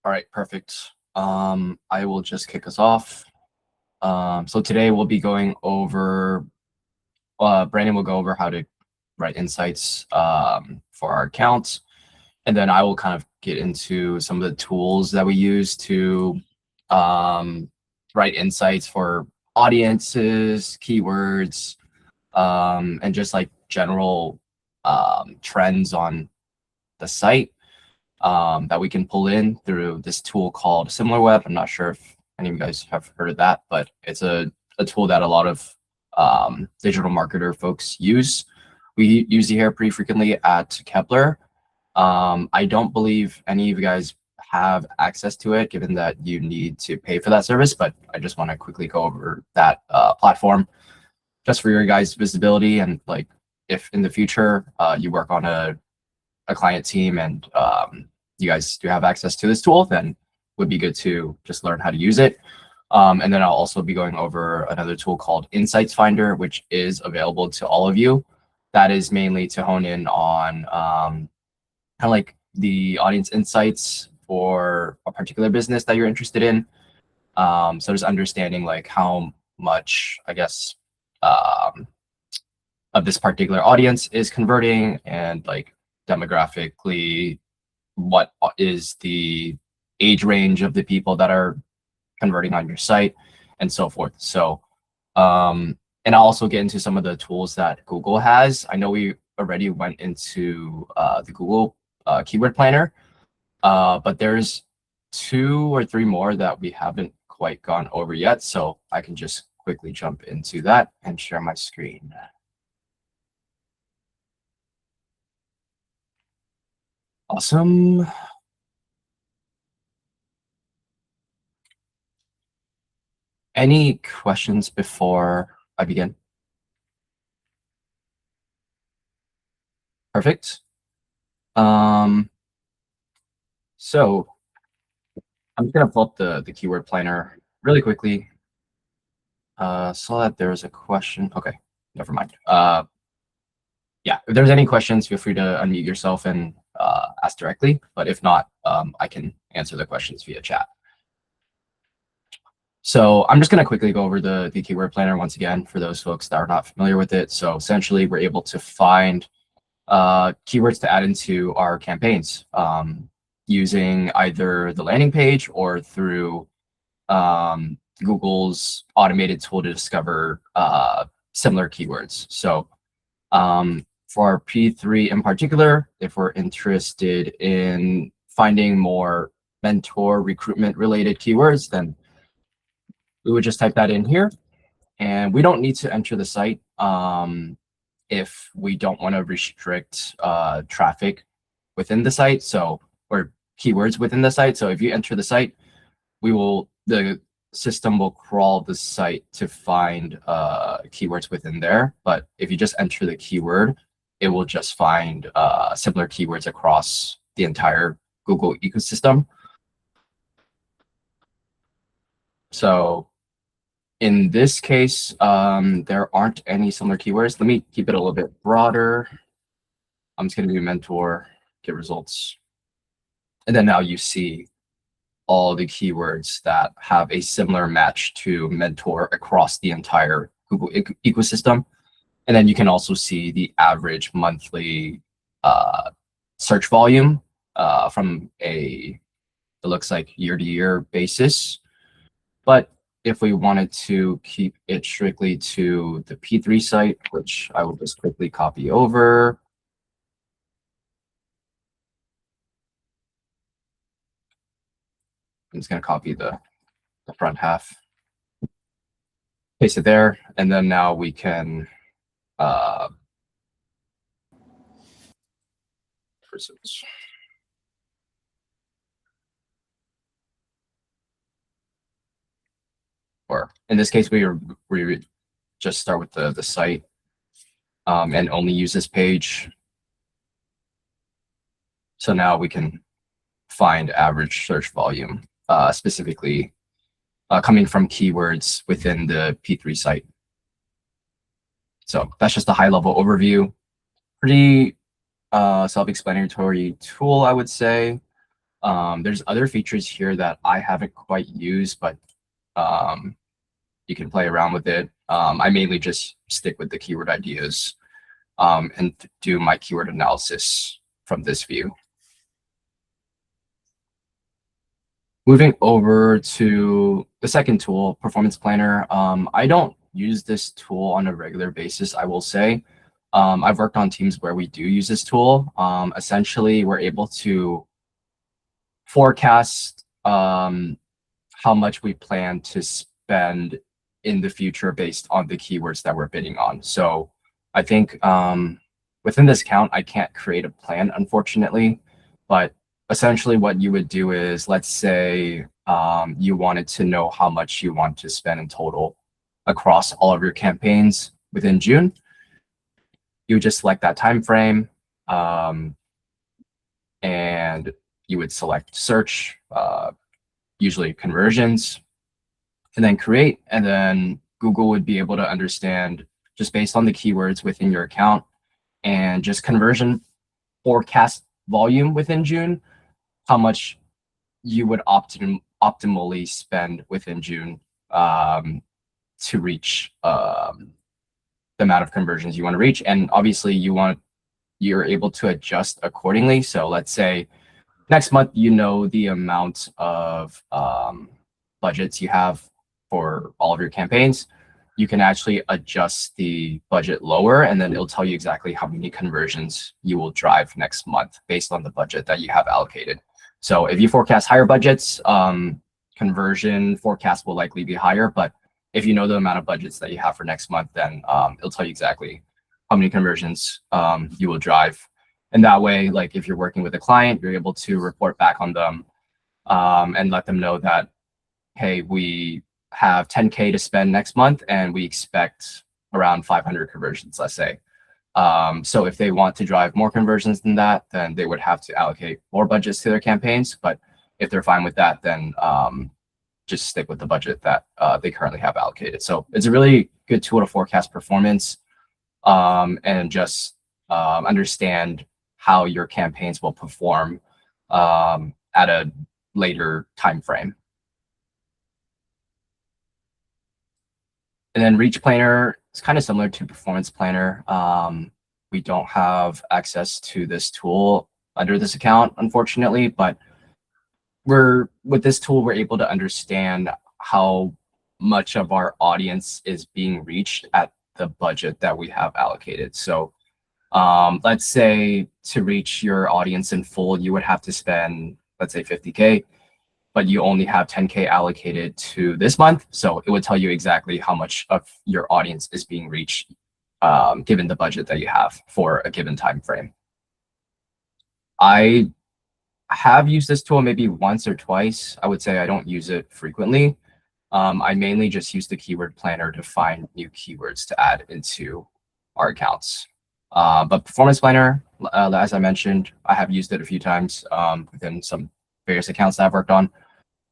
All right, perfect. I will just kick us off. So today we'll be going over, Brandon will go over how to write insights for our accounts. And then I will kind of get into some of the tools that we use to write insights for audiences, keywords, and just like general trends on the site that we can pull in through this tool called SimilarWeb. I'm not sure if any of you guys have heard of that, but it's a tool that a lot of digital marketer folks use. We use it here pretty frequently at Kepler. I don't believe any of you guys have access to it, given that you need to pay for that service, but I just want to quickly go over that platform just for your guys' visibility. And like, if in the future you work on a client team and you guys do have access to this tool, then it would be good to just learn how to use it. And then I'll also be going over another tool called Insights Finder, which is available to all of you. That is mainly to hone in on kind of like the audience insights for a particular business that you're interested in. So just understanding like how much, I guess, of this particular audience is converting, and like demographically, what is the age range of the people that are converting on your site, and so forth. So, and I'll also get into some of the tools that Google has. I know we already went into the Google Keyword Planner, but there's 2 or 3 more that we haven't quite gone over yet. So I can just quickly jump into that and share my screen. Awesome. Any questions before I begin? Perfect. So I'm just gonna pull up the keyword planner really quickly. Saw that there was a question. Okay, never mind. Yeah, if there's any questions, feel free to unmute yourself and ask directly. But if not, I can answer the questions via chat. So I'm just going to quickly go over the keyword planner once again for those folks that are not familiar with it. So essentially, we're able to find keywords to add into our campaigns using either the landing page or through Google's automated tool to discover similar keywords. So for our P3 in particular, if we're interested in finding more mentor recruitment related keywords, then we would just type that in here, and we don't need to enter the site if we don't want to restrict traffic within the site, so, or keywords within the site. So if you enter the site, the system will crawl the site to find keywords within there. But if you just enter the keyword, it will just find similar keywords across the entire Google ecosystem. So in this case, there aren't any similar keywords. Let me keep it a little bit broader. I'm just going to do mentor, get results. And then now you see all the keywords that have a similar match to mentor across the entire Google ecosystem. And then you can also see the average monthly search volume from it looks like year-to-year basis. But if we wanted to keep it strictly to the P3 site, which I will just quickly copy over. I'm just going to copy the front half, paste it there, and then now we can or in this case, we just start with the site and only use this page. So now we can find average search volume, specifically coming from keywords within the P3 site. So that's just a high-level overview. Pretty self-explanatory tool, I would say. There's other features here that I haven't quite used, but you can play around with it. I mainly just stick with the keyword ideas and do my keyword analysis from this view. Moving over to the second tool, Performance Planner. I don't use this tool on a regular basis, I will say. I've worked on teams where we do use this tool. Essentially, we're able to forecast how much we plan to spend in the future based on the keywords that we're bidding on. So I think within this account, I can't create a plan, unfortunately, but essentially what you would do is, let's say you wanted to know how much you want to spend in total across all of your campaigns within June. You would just select that time frame, and you would select search, usually conversions, and then create. And then Google would be able to understand, just based on the keywords within your account and just conversion forecast volume within June, how much you would optimally spend within June to reach the amount of conversions you want to reach. And obviously you're able to adjust accordingly. So let's say next month, you know the amount of budgets you have for all of your campaigns. You can actually adjust the budget lower, and then it'll tell you exactly how many conversions you will drive next month based on the budget that you have allocated. So if you forecast higher budgets, conversion forecast will likely be higher. But if you know the amount of budgets that you have for next month, then it'll tell you exactly how many conversions you will drive. And that way, like if you're working with a client, you're able to report back on them and let them know that, hey, we have 10K to spend next month and we expect around 500 conversions, let's say. So if they want to drive more conversions than that, then they would have to allocate more budgets to their campaigns. But if they're fine with that, then just stick with the budget that they currently have allocated. So it's a really good tool to forecast performance and just understand how your campaigns will perform at a later time frame. And then Reach Planner is kind of similar to Performance Planner. We don't have access to this tool under this account, unfortunately, but with this tool, we're able to understand how much of our audience is being reached at the budget that we have allocated. So let's say to reach your audience in full, you would have to spend, let's say 50K, but you only have 10K allocated to this month. So it would tell you exactly how much of your audience is being reached given the budget that you have for a given time frame. I have used this tool maybe once or twice. I would say I don't use it frequently. I mainly just use the keyword planner to find new keywords to add into our accounts. But Performance Planner, as I mentioned, I have used it a few times within some various accounts that I've worked on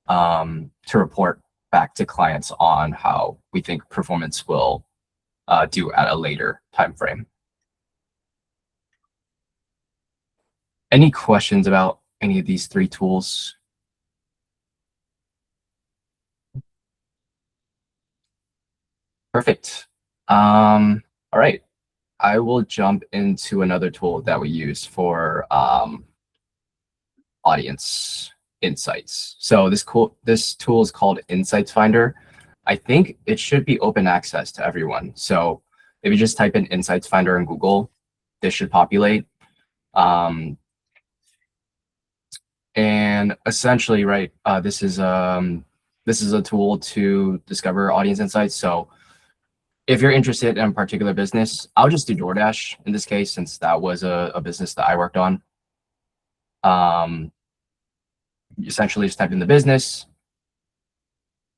to report back to clients on how we think performance will do at a later time frame. Any questions about any of these three tools? Perfect. All right. I will jump into another tool that we use for audience insights. So this tool is called Insights Finder. I think it should be open access to everyone. So if you just type in Insights Finder in Google, this should populate. And essentially, right, this is a tool to discover audience insights. So if you're interested in a particular business, I'll just do DoorDash in this case, since that was a business that I worked on. Essentially just type in the business,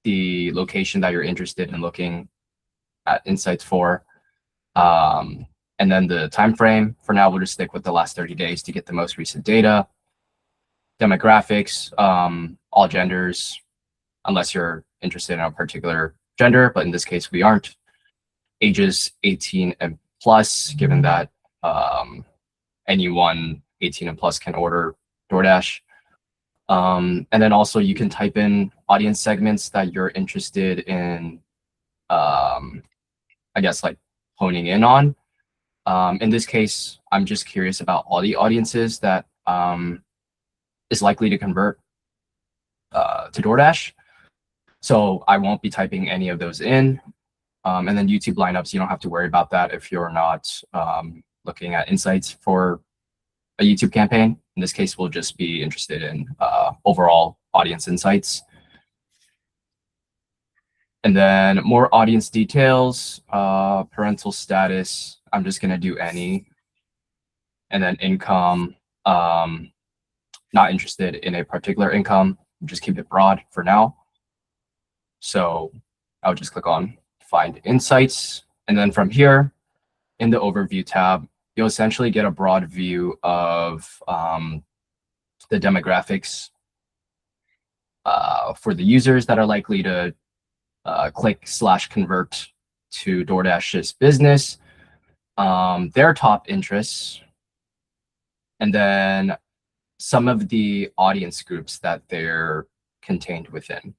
the location that you're interested in looking at insights for, and then the time frame. For now, we'll just stick with the last 30 days to get the most recent data. Demographics, all genders, unless you're interested in a particular gender, but in this case we aren't. Ages 18 and plus, given that anyone 18 and plus can order DoorDash. And then also you can type in audience segments that you're interested in, I guess, like honing in on. In this case, I'm just curious about all the audiences that is likely to convert to DoorDash. So I won't be typing any of those in. And then YouTube lineups, you don't have to worry about that if you're not looking at insights for a YouTube campaign. In this case, we'll just be interested in overall audience insights. And then more audience details, parental status, I'm just gonna do any. And then income, not interested in a particular income, just keep it broad for now. So I'll just click on find insights. And then from here in the overview tab, you'll essentially get a broad view of the demographics for the users that are likely to click/convert to DoorDash's business, their top interests, and then some of the audience groups that they're contained within.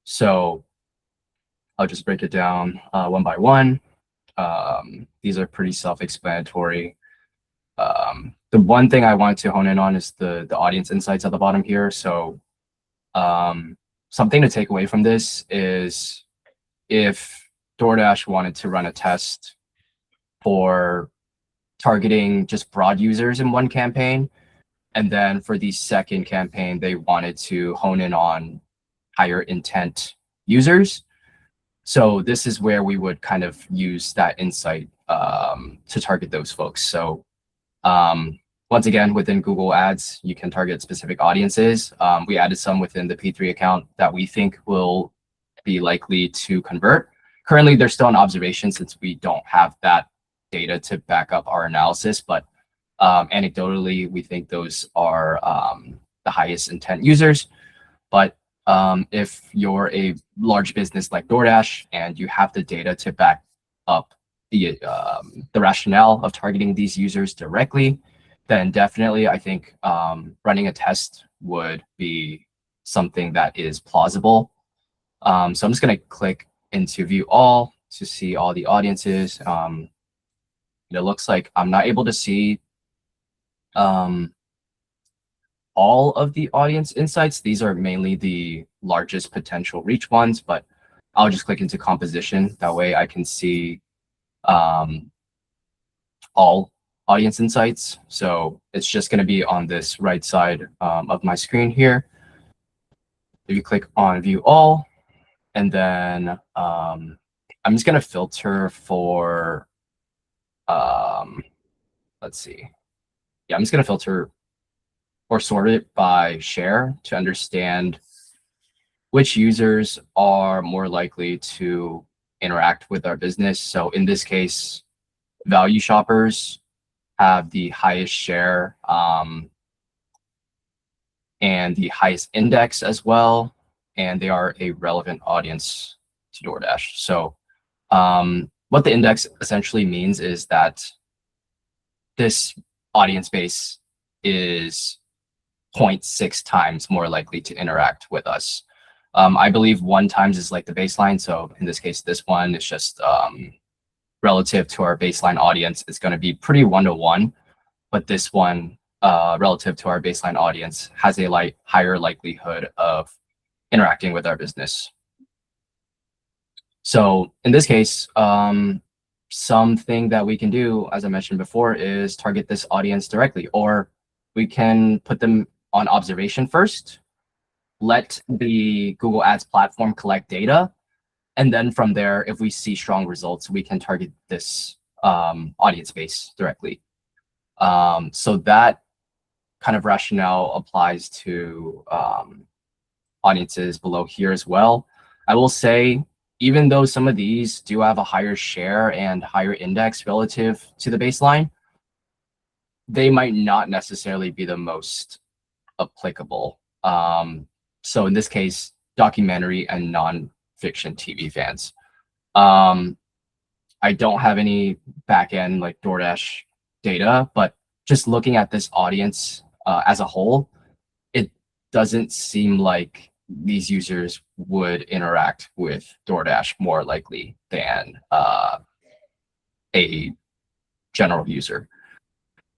So I'll just break it down one by one. These are pretty self-explanatory. The one thing I wanted to hone in on is the audience insights at the bottom here. So something to take away from this is if DoorDash wanted to run a test for targeting just broad users in one campaign, and then for the second campaign, they wanted to hone in on higher intent users. So this is where we would kind of use that insight to target those folks. So once again, within Google Ads, you can target specific audiences. We added some within the P3 account that we think will be likely to convert. Currently, they're still in observation since we don't have that data to back up our analysis, but anecdotally, we think those are the highest intent users. But if you're a large business like DoorDash and you have the data to back up the rationale of targeting these users directly, then definitely I think running a test would be something that is plausible. So I'm just going to click into view all to see all the audiences. It looks like I'm not able to see all of the audience insights. These are mainly the largest potential reach ones, but I'll just click into composition. That way I can see all audience insights. So it's just going to be on this right side of my screen here. If you click on view all, and then I'm just going to filter for, let's see. Yeah, I'm just going to filter or sort it by share to understand which users are more likely to interact with our business. So in this case, value shoppers have the highest share and the highest index as well, and they are a relevant audience to DoorDash. So what the index essentially means is that this audience base is 0.6 times more likely to interact with us. I believe 1 times is like the baseline. So in this case, this one is just relative to our baseline audience is going to be pretty 1-to-1, but this one relative to our baseline audience has a higher likelihood of interacting with our business. So in this case, something that we can do, as I mentioned before, is target this audience directly, or we can put them on observation first, let the Google Ads platform collect data, and then from there, if we see strong results, we can target this audience base directly. So that kind of rationale applies to audiences below here as well. I will say, even though some of these do have a higher share and higher index relative to the baseline, they might not necessarily be the most applicable. So in this case, documentary and non-fiction TV fans. I don't have any back-end like DoorDash data, but just looking at this audience as a whole, doesn't seem like these users would interact with DoorDash more likely than a general user.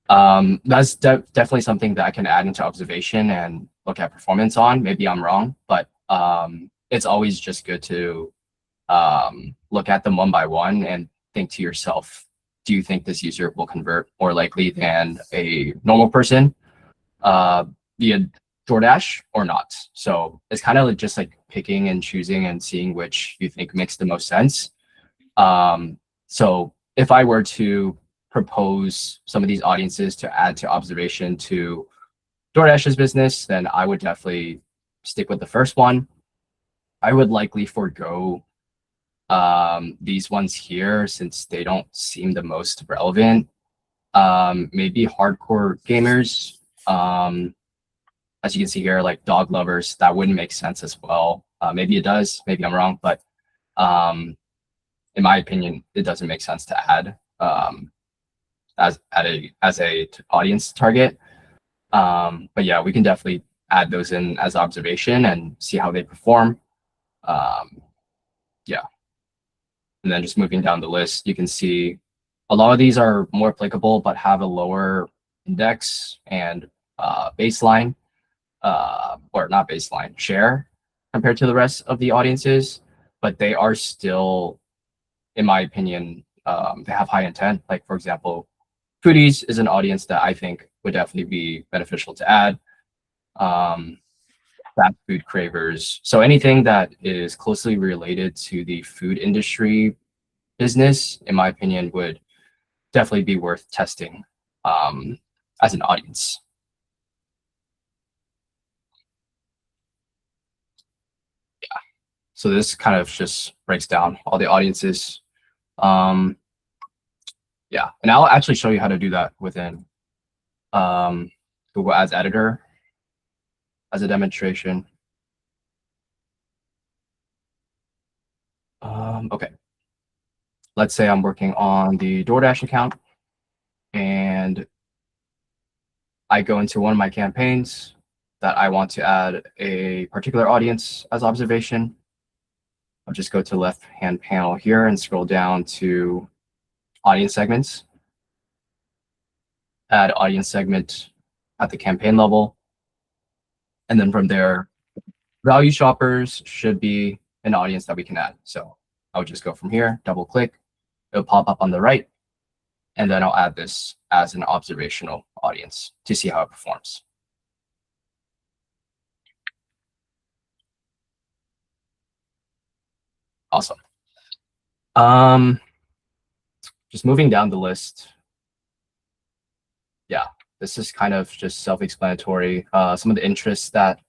That's definitely something that I can add into observation and look at performance on. Maybe I'm wrong, but it's always just good to look at them one by one and think to yourself, do you think this user will convert more likely than a normal person via DoorDash or not? So it's kind of just like picking and choosing and seeing which you think makes the most sense. So if I were to propose some of these audiences to add to observation to DoorDash's business, then I would definitely stick with the first one. I would likely forego these ones here since they don't seem the most relevant. Maybe hardcore gamers, as you can see here, like dog lovers, that wouldn't make sense as well. Maybe it does, maybe I'm wrong, but in my opinion, it doesn't make sense to add as a audience target. But yeah, we can definitely add those in as observation and see how they perform. Yeah. And then just moving down the list, you can see a lot of these are more applicable, but have a lower index and baseline, or not baseline, share compared to the rest of the audiences, but they are still, in my opinion, they have high intent. Like, for example, foodies is an audience that I think would definitely be beneficial to add. Fast food cravers. So anything that is closely related to the food industry business, in my opinion, would definitely be worth testing as an audience. Yeah. So this kind of just breaks down all the audiences. Yeah, and I'll actually show you how to do that within Google Ads Editor as a demonstration. Okay. Let's say I'm working on the DoorDash account and I go into one of my campaigns that I want to add a particular audience as observation. I'll just go to the left-hand panel here and scroll down to audience segments. Add audience segment at the campaign level. And then from there, value shoppers should be an audience that we can add. So I would just go from here, double click, it'll pop up on the right, and then I'll add this as an observational audience to see how it performs. Awesome. Just moving down the list. Yeah, this is kind of just self-explanatory. Some of the interests that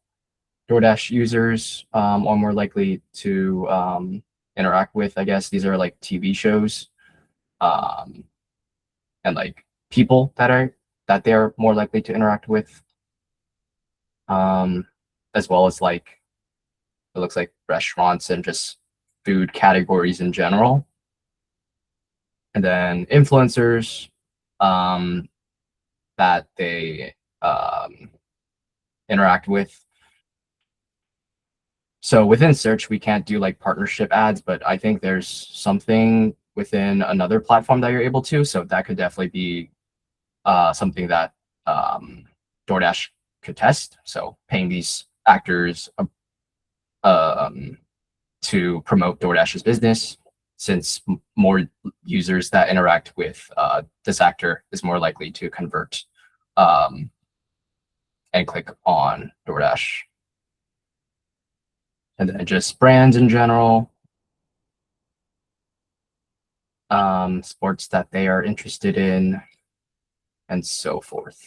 DoorDash users are more likely to interact with, I guess. These are like TV shows and like people that they're more likely to interact with, as well as like, it looks like restaurants and just food categories in general. And then influencers that they interact with. So within search, we can't do like partnership ads, but I think there's something within another platform that you're able to. So that could definitely be something that DoorDash could test. So paying these actors to promote DoorDash's business, since more users that interact with this actor is more likely to convert and click on DoorDash. And then just brands in general, sports that they are interested in, and so forth.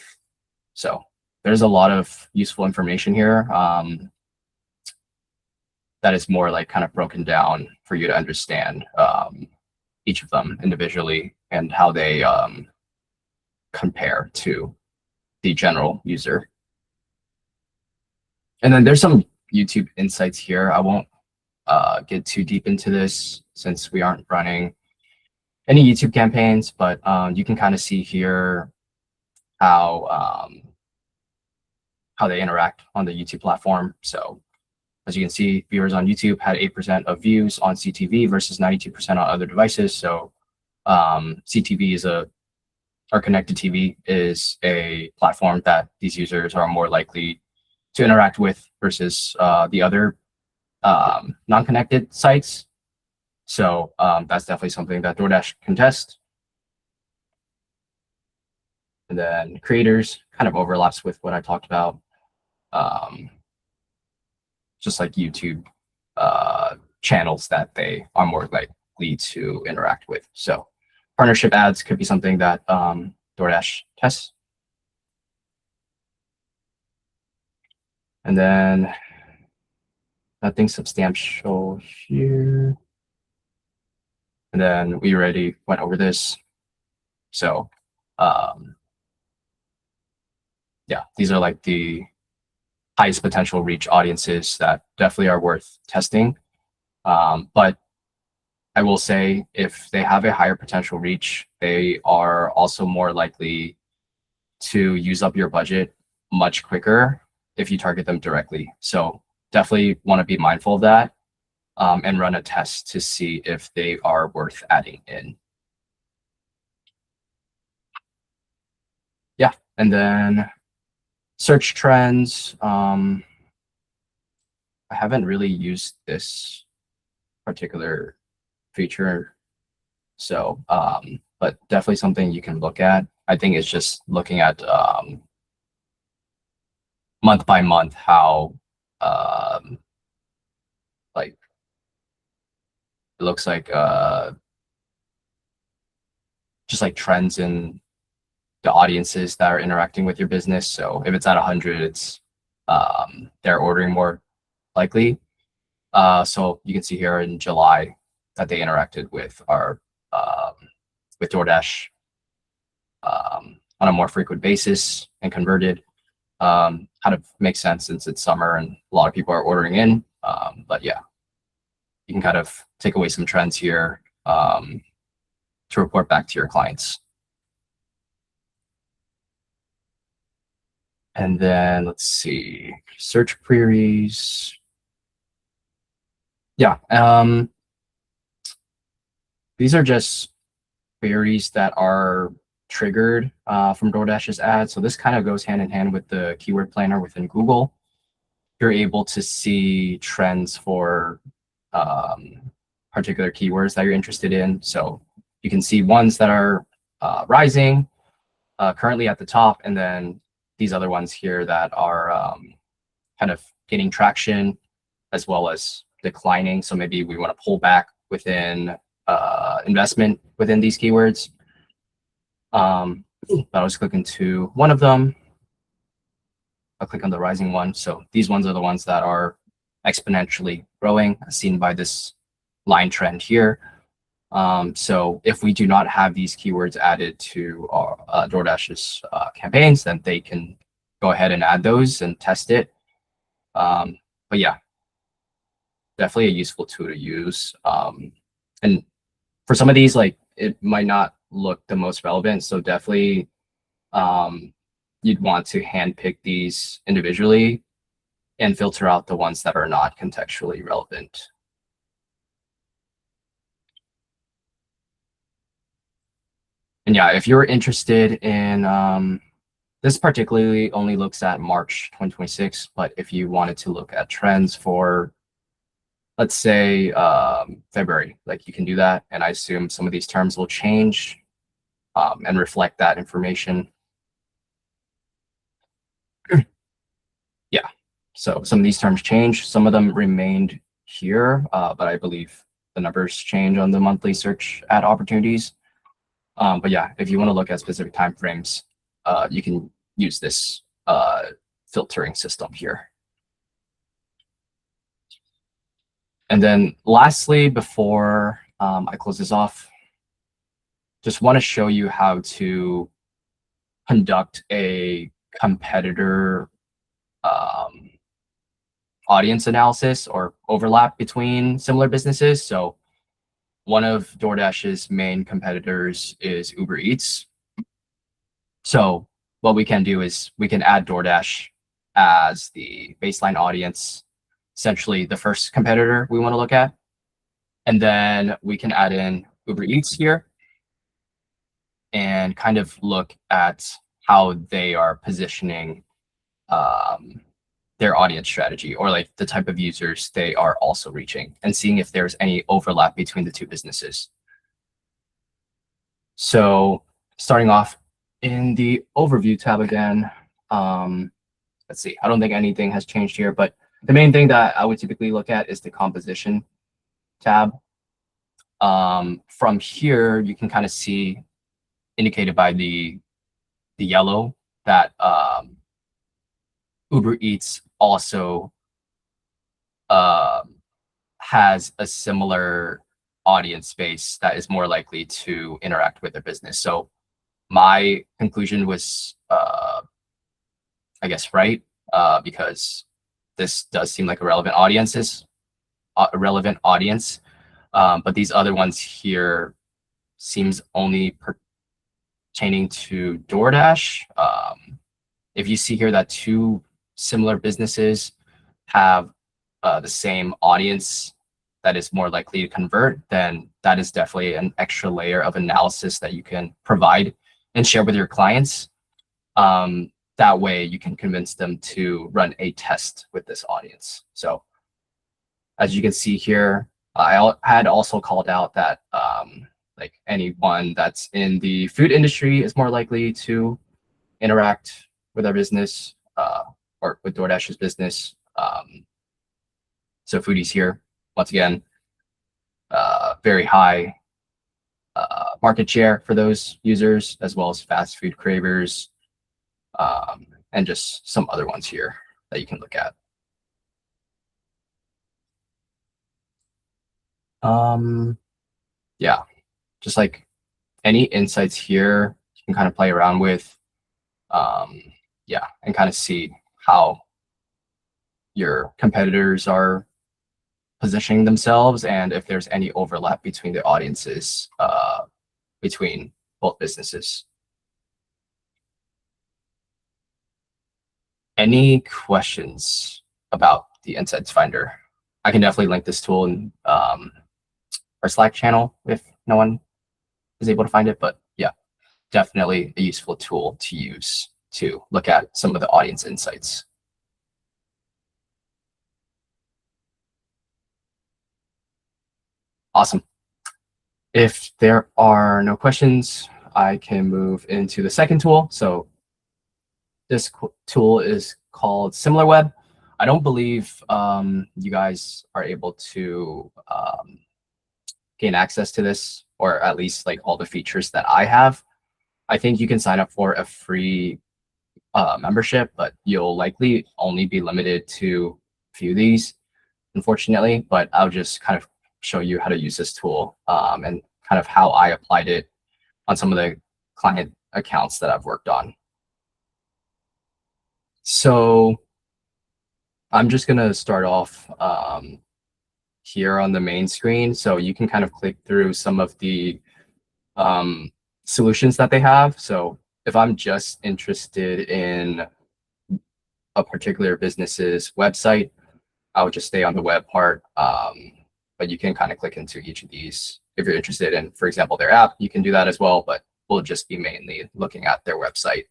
So there's a lot of useful information here that is more like kind of broken down for you to understand each of them individually and how they compare to the general user. And then there's some YouTube insights here. I won't get too deep into this since we aren't running any YouTube campaigns, but you can kind of see here how how they interact on the YouTube platform. So as you can see, viewers on YouTube had 8% of views on CTV versus 92% on other devices. So CTV is or connected TV is a platform that these users are more likely to interact with versus the other non-connected sites. So that's definitely something that DoorDash can test. And then creators kind of overlaps with what I talked about. Just like YouTube channels that they are more likely to interact with. So partnership ads could be something that DoorDash tests. And then nothing substantial here. And then we already went over this. So yeah, these are like the highest potential reach audiences that definitely are worth testing. But I will say if they have a higher potential reach, they are also more likely to use up your budget much quicker if you target them directly. So definitely want to be mindful of that and run a test to see if they are worth adding in. Yeah, and then search trends. I haven't really used this particular feature, so but definitely something you can look at. I think it's just looking at month by month how like it looks like just like trends in the audiences that are interacting with your business. So if it's at 100, it's they're ordering more likely. So you can see here in July that they interacted with our with DoorDash on a more frequent basis and converted. Kind of makes sense since it's summer and a lot of people are ordering in. But yeah, you can kind of take away some trends here to report back to your clients. And then let's see, search queries. Yeah, these are just queries that are triggered from DoorDash's ads. So this kind of goes hand in hand with the keyword planner within Google. You're able to see trends for particular keywords that you're interested in. So you can see ones that are rising currently at the top, and then these other ones here that are kind of getting traction as well as declining. So maybe we want to pull back within investment within these keywords. I was clicking to one of them. I'll click on the rising one. So these ones are the ones that are exponentially growing, as seen by this line trend here. So if we do not have these keywords added to our DoorDash's campaigns, then they can go ahead and add those and test it. But yeah, definitely a useful tool to use. And for some of these, like it might not look the most relevant. So definitely you'd want to handpick these individually and filter out the ones that are not contextually relevant. And yeah, if you're interested in, this particularly only looks at March 2026, but if you wanted to look at trends for, let's say, February, like you can do that. And I assume some of these terms will change and reflect that information. Yeah, so some of these terms change. Some of them remained here, but I believe the numbers change on the monthly search ad opportunities. But yeah, if you want to look at specific timeframes, you can use this filtering system here. And then lastly, before I close this off, just want to show you how to conduct a competitor audience analysis or overlap between similar businesses. So one of DoorDash's main competitors is Uber Eats. So what we can do is we can add DoorDash as the baseline audience, essentially the first competitor we want to look at. And then we can add in Uber Eats here and kind of look at how they are positioning their audience strategy, or like the type of users they are also reaching, and seeing if there's any overlap between the two businesses. So starting off in the overview tab again, let's see, I don't think anything has changed here, but the main thing that I would typically look at is the composition tab. From here, you can kind of see, indicated by the yellow, that Uber Eats also has a similar audience space that is more likely to interact with their business. So my conclusion was, I guess, right, because this does seem like a relevant audience. But these other ones here seems only pertaining to DoorDash. If you see here that two similar businesses have the same audience that is more likely to convert, then that is definitely an extra layer of analysis that you can provide and share with your clients. That way you can convince them to run a test with this audience. So as you can see here, I had also called out that like anyone that's in the food industry is more likely to interact with our business or with DoorDash's business. So foodies here, once again, very high market share for those users, as well as fast food cravers, and just some other ones here that you can look at. Yeah, just like any insights here, you can kind of play around with, yeah, and kind of see how your competitors are positioning themselves and if there's any overlap between the audiences between both businesses. Any questions about the Insights Finder? I can definitely link this tool in our Slack channel if no one is able to find it, but yeah, definitely a useful tool to use to look at some of the audience insights. Awesome. If there are no questions, I can move into the second tool. So this tool is called SimilarWeb. I don't believe you guys are able to gain access to this, or at least like all the features that I have. I think you can sign up for a free membership, but you'll likely only be limited to a few of these, unfortunately. But I'll just kind of show you how to use this tool and kind of how I applied it on some of the client accounts that I've worked on. So I'm just going to start off here on the main screen. So you can kind of click through some of the solutions that they have. So if I'm just interested in a particular business's website, I would just stay on the web part. But you can kind of click into each of these. If you're interested in, for example, their app, you can do that as well, but we'll just be mainly looking at their website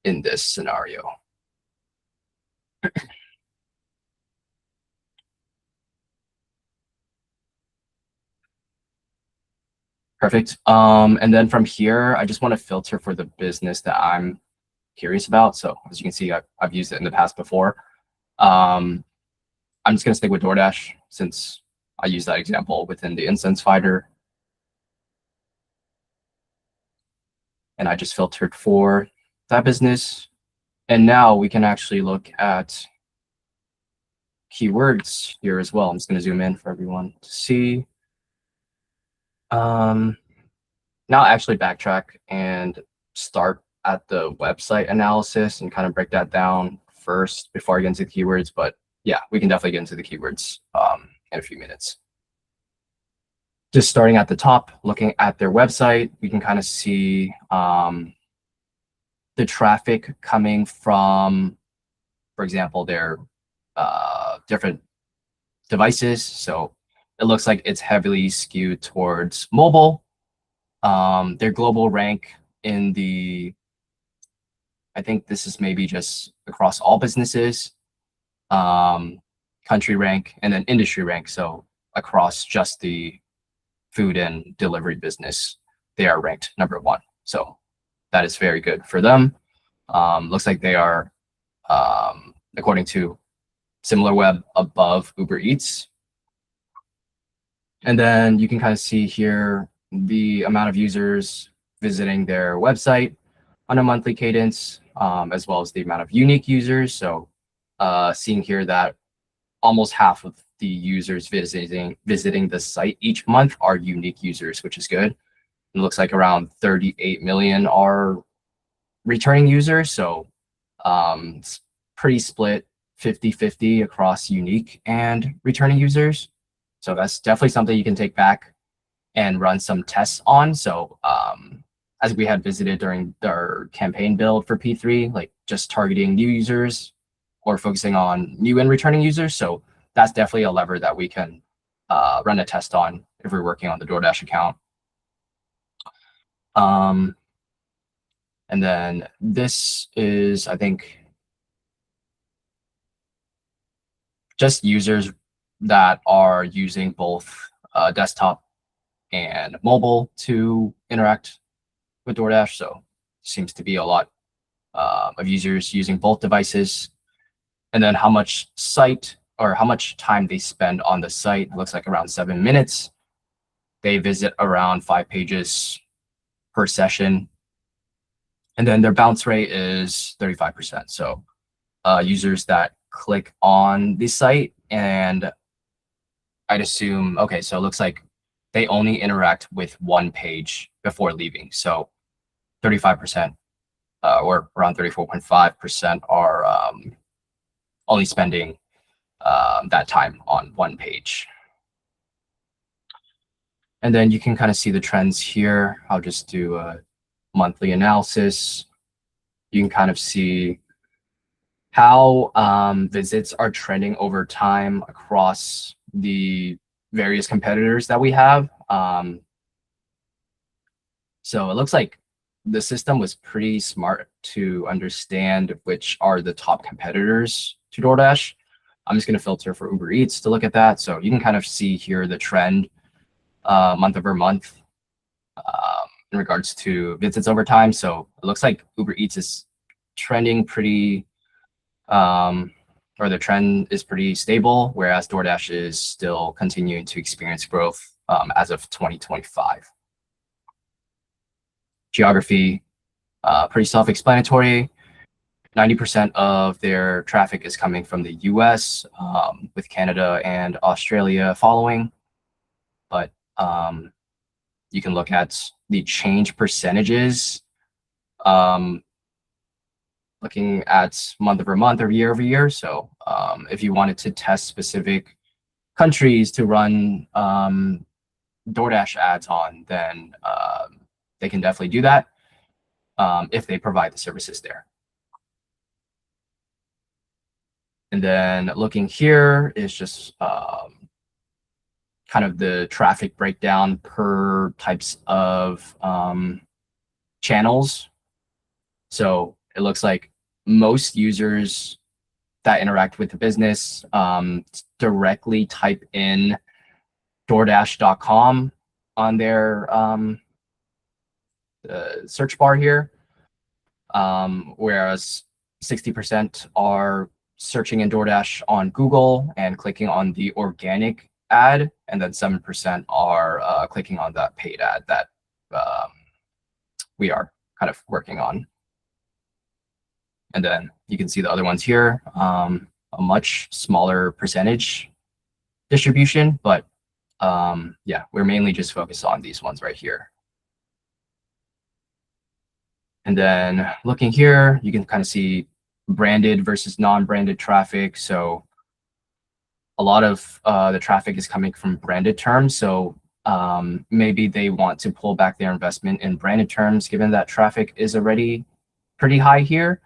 in this scenario. Perfect. And then from here, I just want to filter for the business that I'm curious about. So as you can see, I've used it in the past before. I'm just going to stick with DoorDash since I use that example within the Insights Finder. And I just filtered for that business. And now we can actually look at keywords here as well. I'm just going to zoom in for everyone to see. Now actually backtrack and start at the website analysis and kind of break that down first before I get into the keywords. But yeah, we can definitely get into the keywords in a few minutes. Just starting at the top, looking at their website, we can kind of see the traffic coming from, for example, their different devices. So it looks like it's heavily skewed towards mobile. Their global rank in the, I think this is maybe just across all businesses, country rank, and then industry rank. So across just the food and delivery business, they are ranked #1. So that is very good for them. Looks like they are, according to SimilarWeb, above Uber Eats. And then you can kind of see here the amount of users visiting their website on a monthly cadence, as well as the amount of unique users. So seeing here that almost half of the users visiting the site each month are unique users, which is good. It looks like around 38 million are returning users. So it's pretty split 50-50 across unique and returning users. So that's definitely something you can take back and run some tests on. So as we had visited during our campaign build for P3, like just targeting new users or focusing on new and returning users. So that's definitely a lever that we can run a test on if we're working on the DoorDash account. And then this is, I think, just users that are using both desktop and mobile to interact with DoorDash. So seems to be a lot of users using both devices. And then how much time they spend on the site. It looks like around 7 minutes. They visit around 5 pages per session. And then their bounce rate is 35%. So users that click on the site, and I'd assume, okay, so it looks like they only interact with one page before leaving. So 35%, or around 34.5% are only spending that time on one page. And then you can kind of see the trends here. I'll just do a monthly analysis. You can kind of see how visits are trending over time across the various competitors that we have. So it looks like the system was pretty smart to understand which are the top competitors to DoorDash. I'm just going to filter for Uber Eats to look at that. So you can kind of see here the trend month over month in regards to visits over time. So it looks like Uber Eats is trending pretty, or the trend is pretty stable, whereas DoorDash is still continuing to experience growth as of 2025. Geography, pretty self-explanatory. 90% of their traffic is coming from the US, with Canada and Australia following. But you can look at the change percentages, looking at month over month or year over year. So if you wanted to test specific countries to run DoorDash ads on, then they can definitely do that if they provide the services there. And then looking here is just kind of the traffic breakdown per types of channels. So it looks like most users that interact with the business directly type in DoorDash.com on their search bar here, whereas 60% are searching in DoorDash on Google and clicking on the organic ad, and then 7% are clicking on that paid ad that we are kind of working on. And then you can see the other ones here, a much smaller percentage distribution, but yeah, we're mainly just focused on these ones right here. And then looking here, you can kind of see branded versus non-branded traffic. So a lot of the traffic is coming from branded terms. So maybe they want to pull back their investment in branded terms, given that traffic is already pretty high here,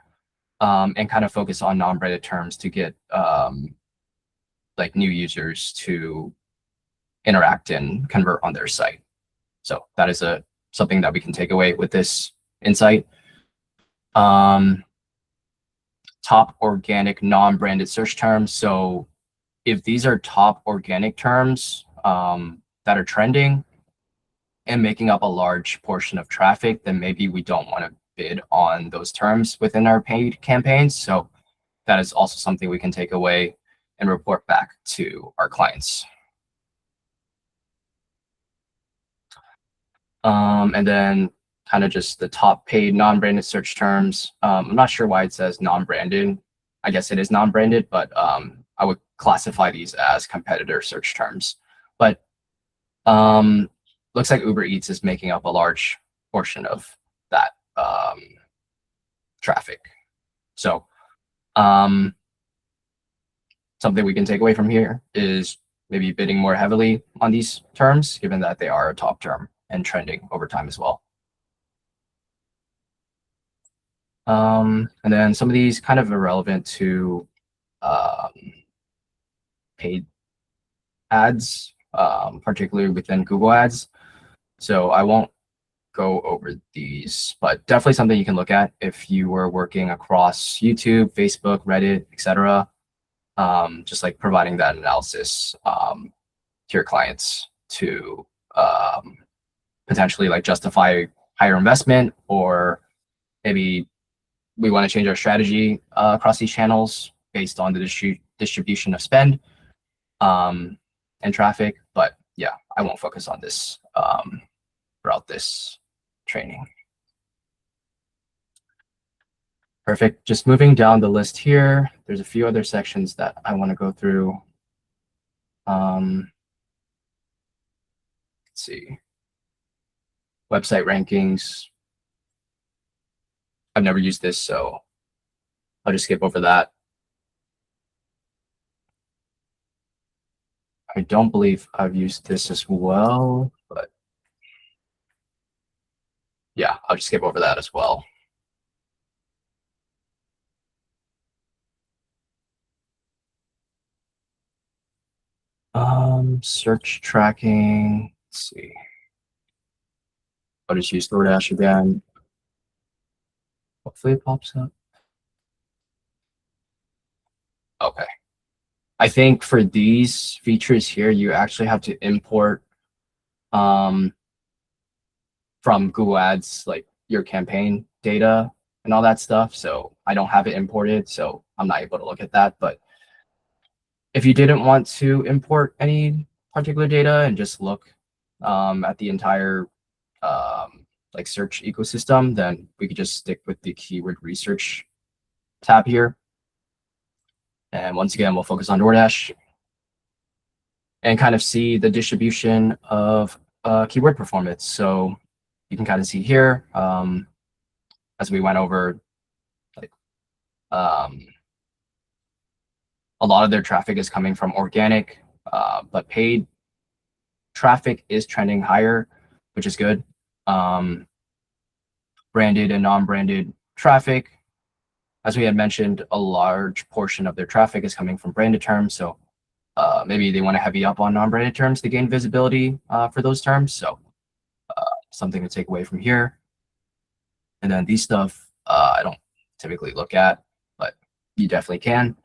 and kind of focus on non-branded terms to get like new users to interact and convert on their site. So that is something that we can take away with this insight. Top organic non-branded search terms. So if these are top organic terms that are trending and making up a large portion of traffic, then maybe we don't want to bid on those terms within our paid campaigns. So that is also something we can take away and report back to our clients. And then kind of just the top paid non-branded search terms. I'm not sure why it says non-branded. I guess it is non-branded, but I would classify these as competitor search terms. But looks like Uber Eats is making up a large portion of that traffic. So something we can take away from here is maybe bidding more heavily on these terms, given that they are a top term and trending over time as well. And then some of these kind of irrelevant to paid ads, particularly within Google Ads. So I won't go over these, but definitely something you can look at if you were working across YouTube, Facebook, Reddit, etc. Just like providing that analysis to your clients to potentially like justify higher investment, or maybe we want to change our strategy across these channels based on the distribution of spend and traffic. But yeah, I won't focus on this throughout this training. Perfect. Just moving down the list here, there's a few other sections that I want to go through. Let's see. Website rankings. I've never used this, so I'll just skip over that. I don't believe I've used this as well, but yeah, I'll just skip over that as well. Search tracking. Let's see. I'll just use DoorDash again. Hopefully it pops up. Okay. I think for these features here, you actually have to import from Google Ads, like your campaign data and all that stuff. So I don't have it imported, so I'm not able to look at that. But if you didn't want to import any particular data and just look at the entire like search ecosystem, then we could just stick with the keyword research tab here. And once again, we'll focus on DoorDash and kind of see the distribution of keyword performance. So you can kind of see here, as we went over, like a lot of their traffic is coming from organic, but paid traffic is trending higher, which is good. Branded and non-branded traffic, as we had mentioned, a large portion of their traffic is coming from branded terms. So maybe they want to heavy up on non-branded terms to gain visibility for those terms. So something to take away from here. And then these stuff I don't typically look at, but you definitely can.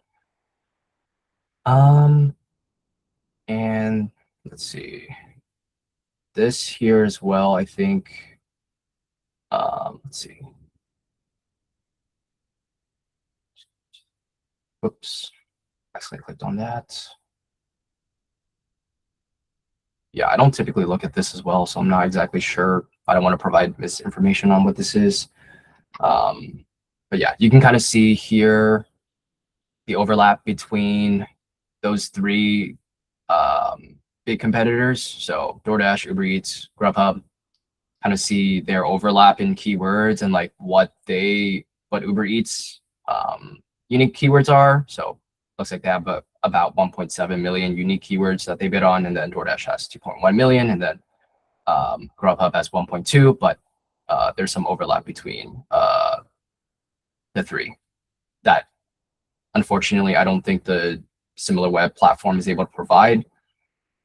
And let's see, this here as well, I think, let's see. Whoops, I accidentally clicked on that. Yeah, I don't typically look at this as well, so I'm not exactly sure. I don't want to provide misinformation on what this is. But yeah, you can kind of see here the overlap between those three big competitors. So DoorDash, Uber Eats, Grubhub, kind of see their overlap in keywords and like what Uber Eats unique keywords are. So looks like they have about 1.7 million unique keywords that they bid on, and then DoorDash has 2.1 million, and then Grubhub has 1.2, but there's some overlap between the three that unfortunately I don't think the SimilarWeb platform is able to provide.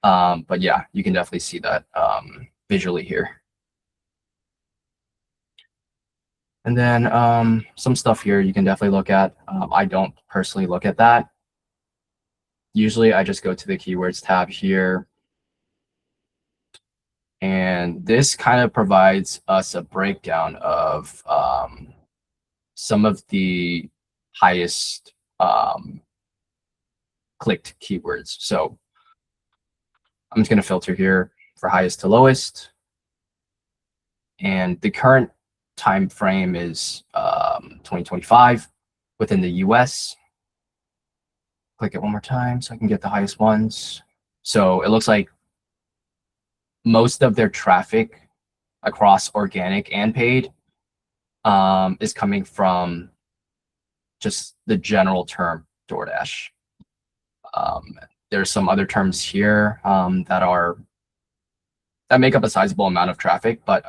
But yeah, you can definitely see that visually here. And then some stuff here you can definitely look at. I don't personally look at that. Usually I just go to the keywords tab here. And this kind of provides us a breakdown of some of the highest clicked keywords. So I'm just going to filter here for highest to lowest. And the current time frame is 2025 within the US. Click it one more time so I can get the highest ones. So it looks like most of their traffic across organic and paid is coming from just the general term DoorDash. There's some other terms here that make up a sizable amount of traffic, but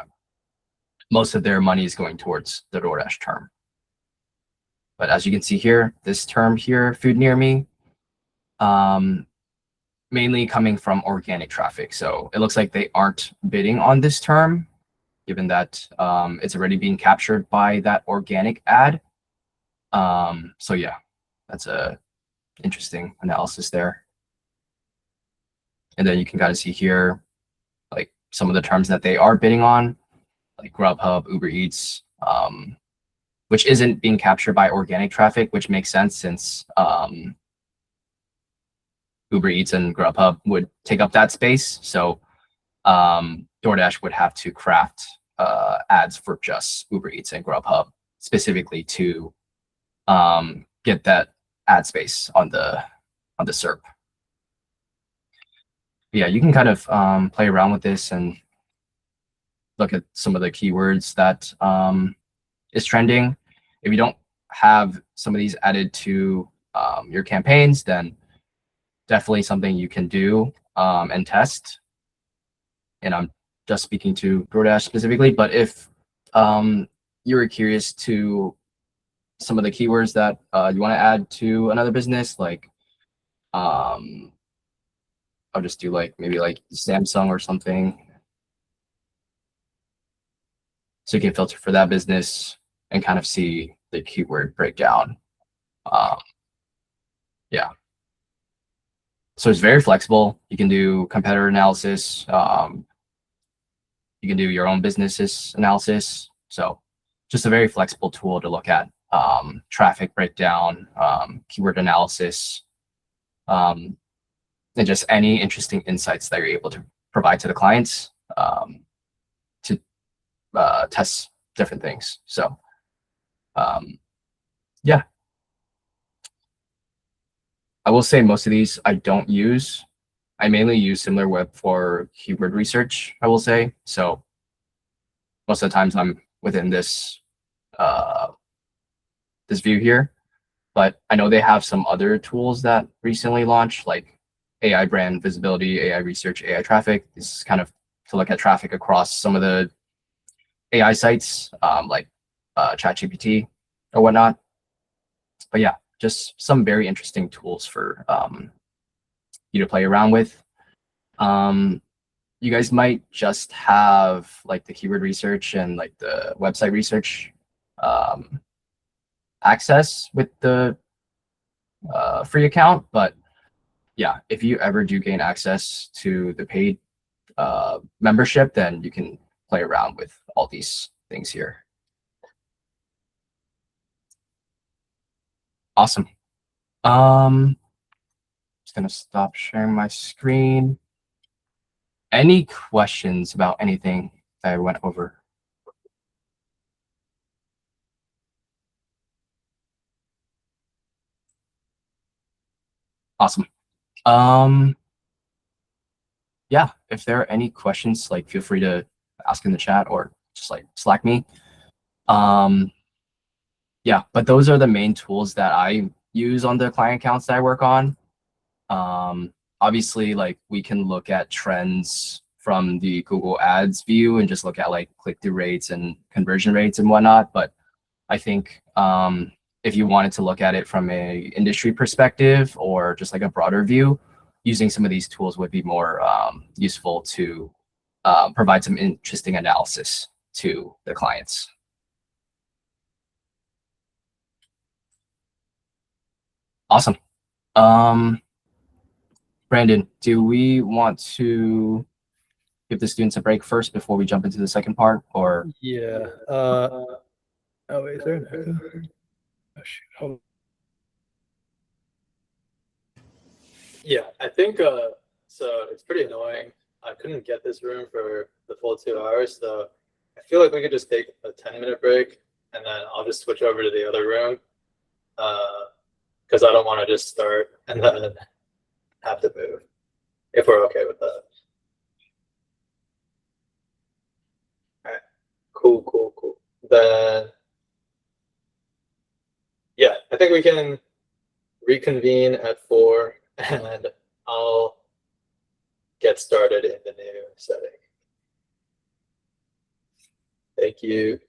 most of their money is going towards the DoorDash term. But as you can see here, this term here, food near me, mainly coming from organic traffic. So it looks like they aren't bidding on this term, given that it's already being captured by that organic ad. So yeah, that's a interesting analysis there. And then you can kind of see here, like some of the terms that they are bidding on, like Grubhub, Uber Eats, which isn't being captured by organic traffic, which makes sense since Uber Eats and Grubhub would take up that space. So DoorDash would have to craft ads for just Uber Eats and Grubhub specifically to get that ad space on the SERP. Yeah, you can kind of play around with this and look at some of the keywords that is trending. If you don't have some of these added to your campaigns, then definitely something you can do and test. And I'm just speaking to DoorDash specifically, but if you were curious to some of the keywords that you want to add to another business, like I'll just do like maybe like Samsung or something. So you can filter for that business and kind of see the keyword breakdown. Yeah. So it's very flexible. You can do competitor analysis. You can do your own business analysis. So just a very flexible tool to look at traffic breakdown, keyword analysis, and just any interesting insights that you're able to provide to the clients to test different things. So yeah, I will say most of these I don't use. I mainly use SimilarWeb for keyword research, I will say. So most of the times I'm within this this view here, but I know they have some other tools that recently launched, like AI brand visibility, AI research, AI traffic. This is kind of to look at traffic across some of the AI sites, like ChatGPT or whatnot. But yeah, just some very interesting tools for you to play around with. You guys might just have like the keyword research and like the website research access with the free account, but yeah, if you ever do gain access to the paid membership, then you can play around with all these things here. Awesome. Just gonna stop sharing my screen. Any questions about anything that I went over? Awesome. Yeah, if there are any questions, like feel free to ask in the chat or just like Slack me. Yeah, but those are the main tools that I use on the client accounts that I work on. Obviously, like we can look at trends from the Google Ads view and just look at like click-through rates and conversion rates and whatnot. But I think if you wanted to look at it from a industry perspective or just like a broader view, using some of these tools would be more useful to provide some interesting analysis to the clients. Awesome. Brandon, do we want to give the students a break first before we jump into the second part, or? Yeah. Oh, wait, is there an echo? Oh, shoot. Hold on. Yeah, I think so it's pretty annoying. I couldn't get this room for the full 2 hours, so I feel like we could just take a 10-minute break and then I'll just switch over to the other room. Because I don't want to just start and then have to move. If we're okay with that. All right. Cool. Then yeah, I think we can reconvene at 4 and I'll get started in the new setting. Thank you.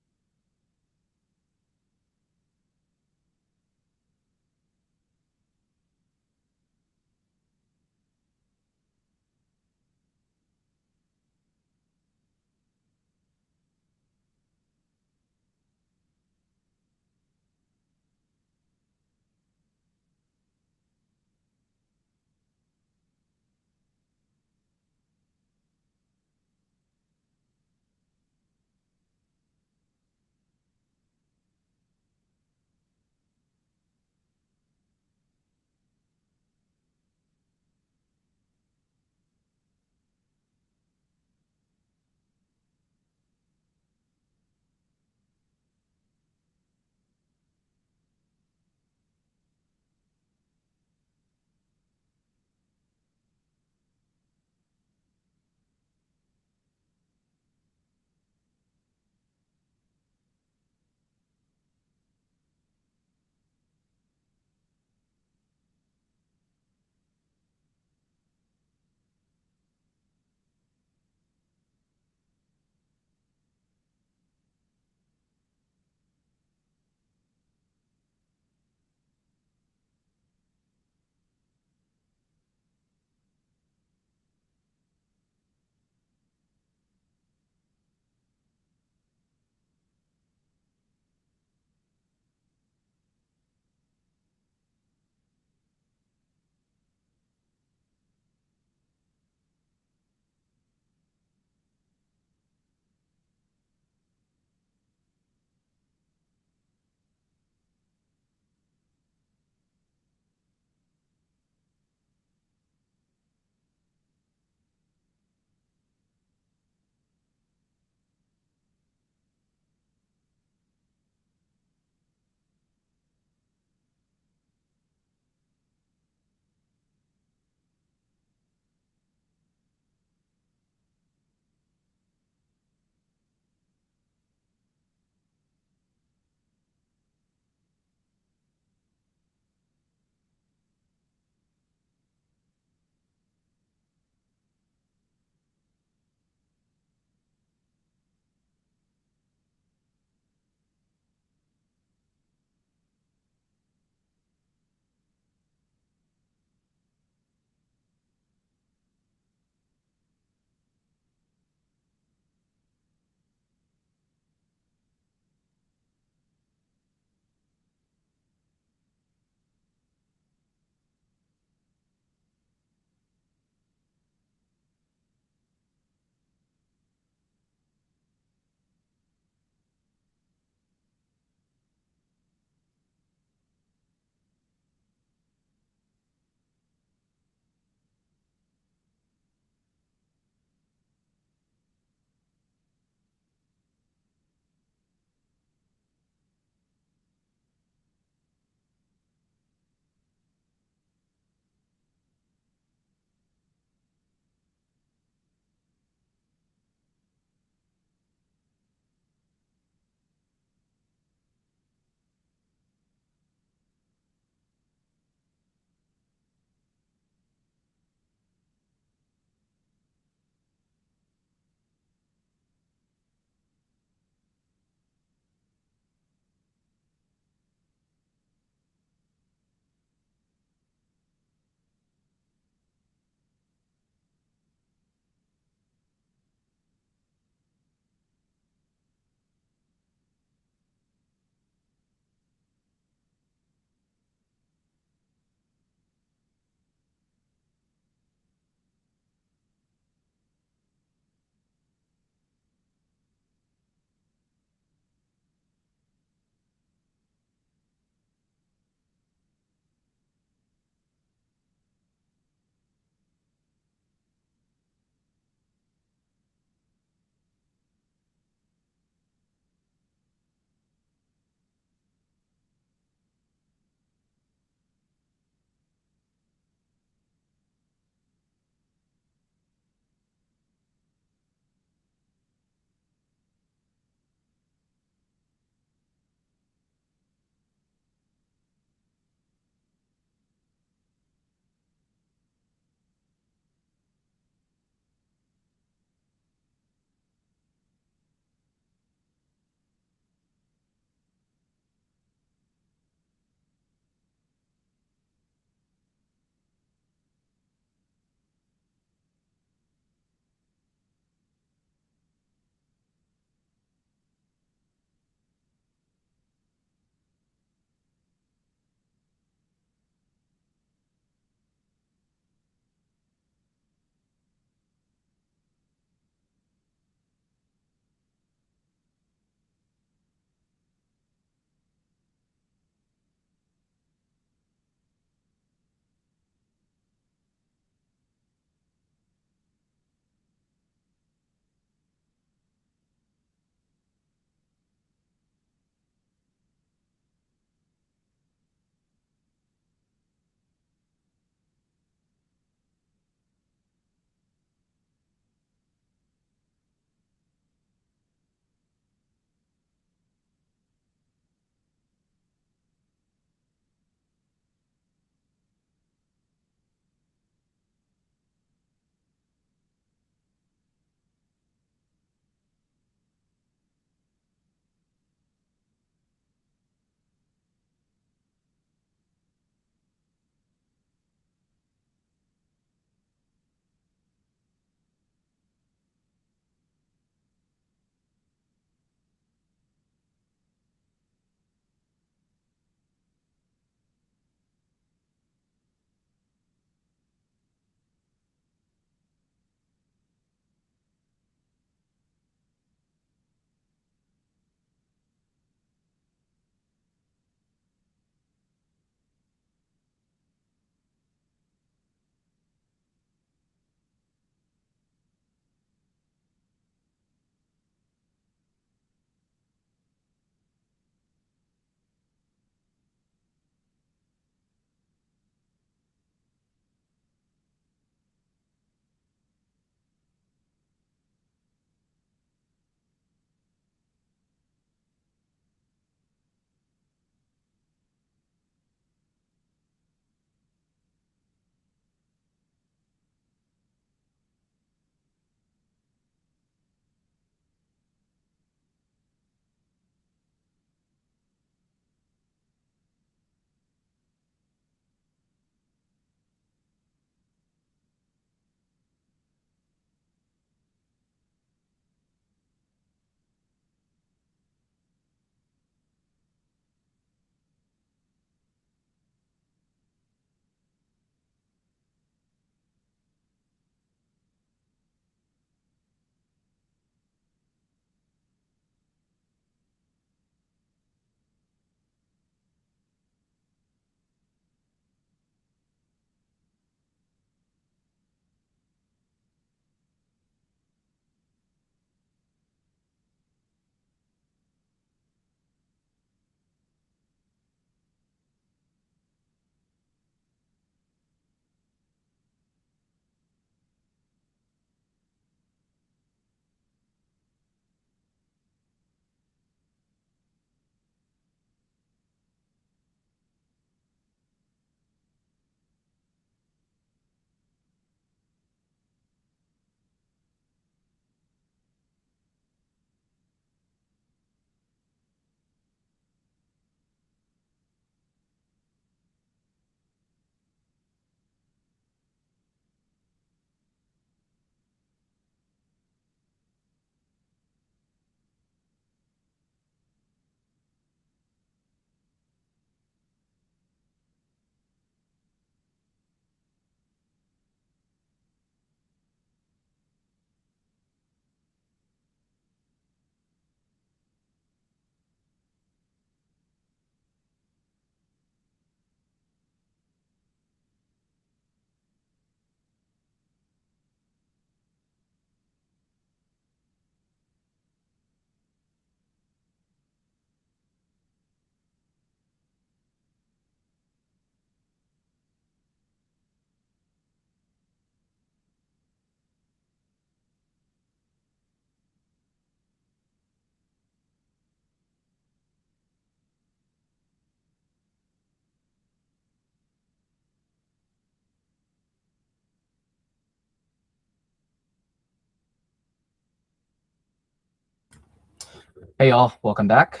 Hey y'all, welcome back.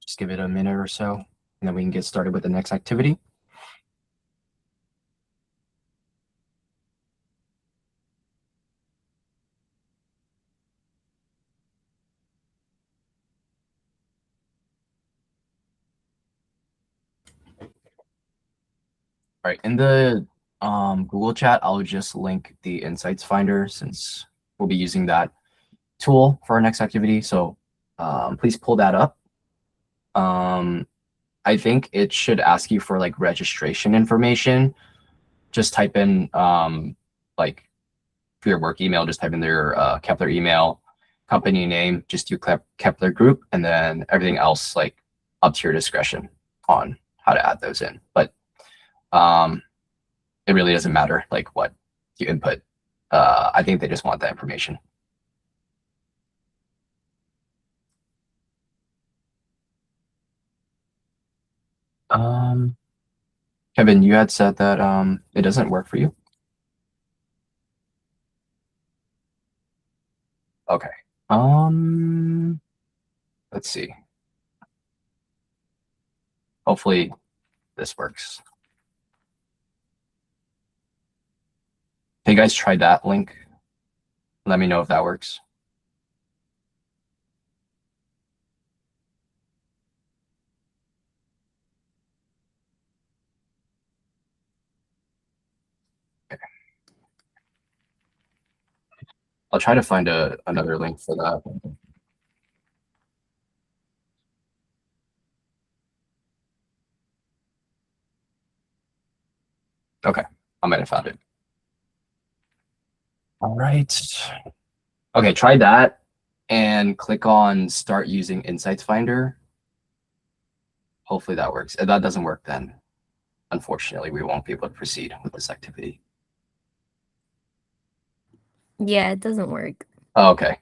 Just give it a minute or so, and then we can get started with the next activity. All right, in the Google chat, I'll just link the Insights Finder since we'll be using that tool for our next activity. So please pull that up. I think it should ask you for like registration information. Just type in like for your work email, just type in their Kepler email, company name, just do Kepler group, and then everything else like up to your discretion on how to add those in. But it really doesn't matter like what you input. I think they just want that information. Kevin, you had said that it doesn't work for you. Okay. Let's see. Hopefully this works. Hey guys, try that link. Let me know if that works. Okay. I'll try to find another link for that. Okay, I might have found it. All right. Okay, try that and click on Start Using Insights Finder. Hopefully that works. If that doesn't work, then unfortunately we won't be able to proceed with this activity. Yeah, it doesn't work. Oh, okay.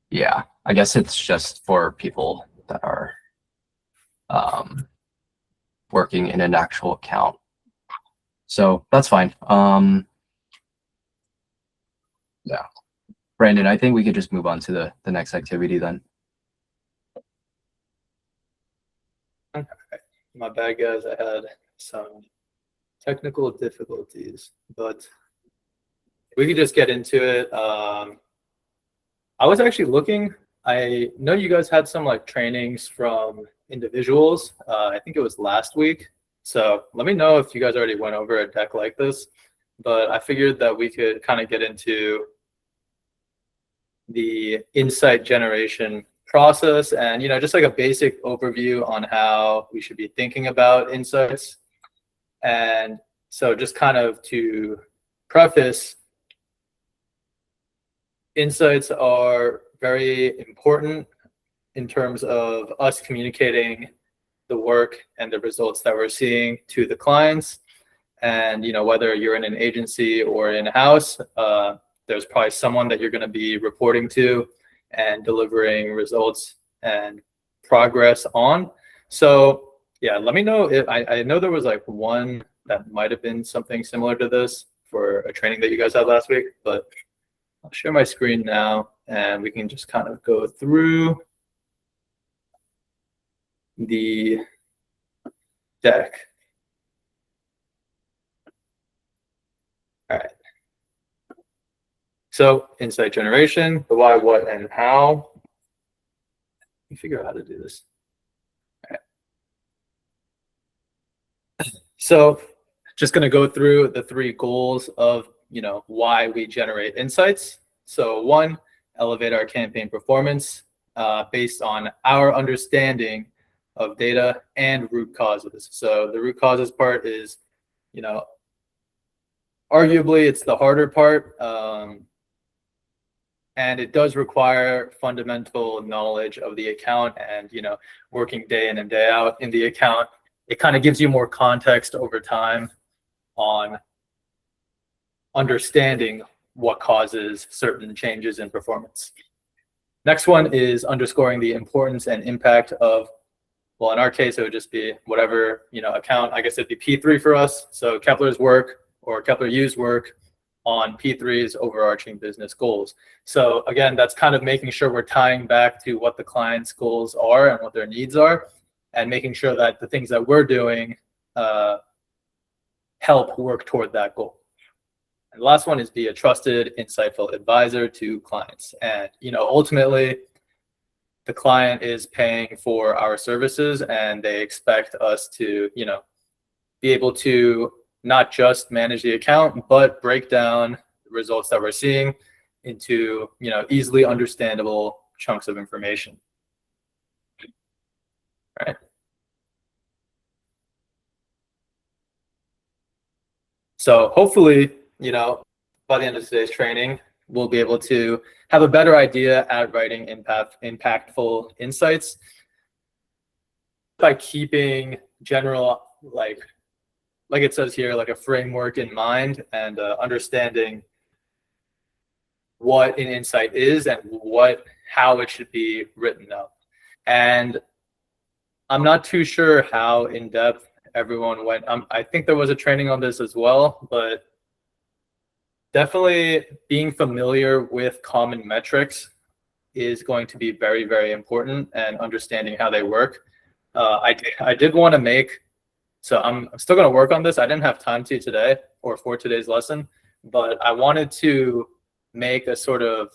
Yeah, I guess it's just for people that are working in an actual account. So that's fine. Yeah. Brandon, I think we could just move on to the next activity then. My bad, guys. I had some technical difficulties, but we could just get into it. I was actually looking. I know you guys had some like trainings from individuals. I think it was last week. So let me know if you guys already went over a deck like this. But I figured that we could kind of get into the insight generation process and, you know, just like a basic overview on how we should be thinking about insights. And so just kind of to preface, insights are very important in terms of us communicating the work and the results that we're seeing to the clients. And, you know, whether you're in an agency or in-house, there's probably someone that you're going to be reporting to and delivering results and progress on. So yeah, let me know if I know there was like one that might have been something similar to this for a training that you guys had last week, but I'll share my screen now and we can just kind of go through the deck. All right. So insight generation, the why, what, and how. Let me figure out how to do this. All right. So just going to go through the three goals of, you know, why we generate insights. So one, elevate our campaign performance based on our understanding of data and root causes. So the root causes part is, you know, arguably it's the harder part. And it does require fundamental knowledge of the account and, you know, working day in and day out in the account. It kind of gives you more context over time on understanding what causes certain changes in performance. Next one is underscoring the importance and impact of, well, in our case, it would just be whatever, you know, account. I guess it'd be P3 for us. So Kepler's work or Kepler U's work on P3's overarching business goals. So again, that's kind of making sure we're tying back to what the client's goals are and what their needs are, and making sure that the things that we're doing help work toward that goal. And the last one is be a trusted, insightful advisor to clients. And, ultimately, the client is paying for our services, and they expect us to, be able to not just manage the account, but break down the results that we're seeing into, easily understandable chunks of information. All right. So hopefully, by the end of today's training, we'll be able to have a better idea at writing impactful insights by keeping general, like it says here, like a framework in mind, and understanding what an insight is and how it should be written up. And I'm not too sure how in depth everyone went. I think there was a training on this as well, but definitely being familiar with common metrics is going to be very, very important, and understanding how they work. I did want to make, so I'm still going to work on this. I didn't have time to today or for today's lesson, but I wanted to make a sort of,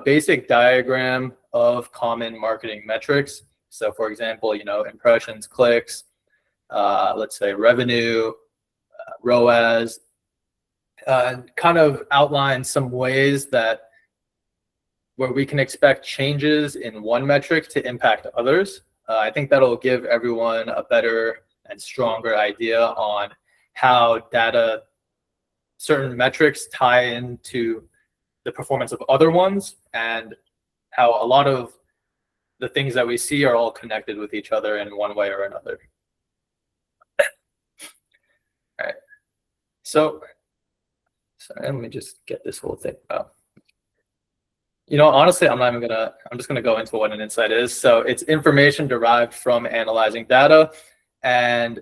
basic diagram of common marketing metrics. So for example, impressions, clicks, let's say revenue, ROAS, kind of outline some ways where we can expect changes in one metric to impact others. I think that'll give everyone a better and stronger idea on how certain metrics tie into the performance of other ones, and how a lot of the things that we see are all connected with each other in one way or another. All right. So let me just get this whole thing out. Honestly, I'm just gonna go into what an insight is. So it's information derived from analyzing data. And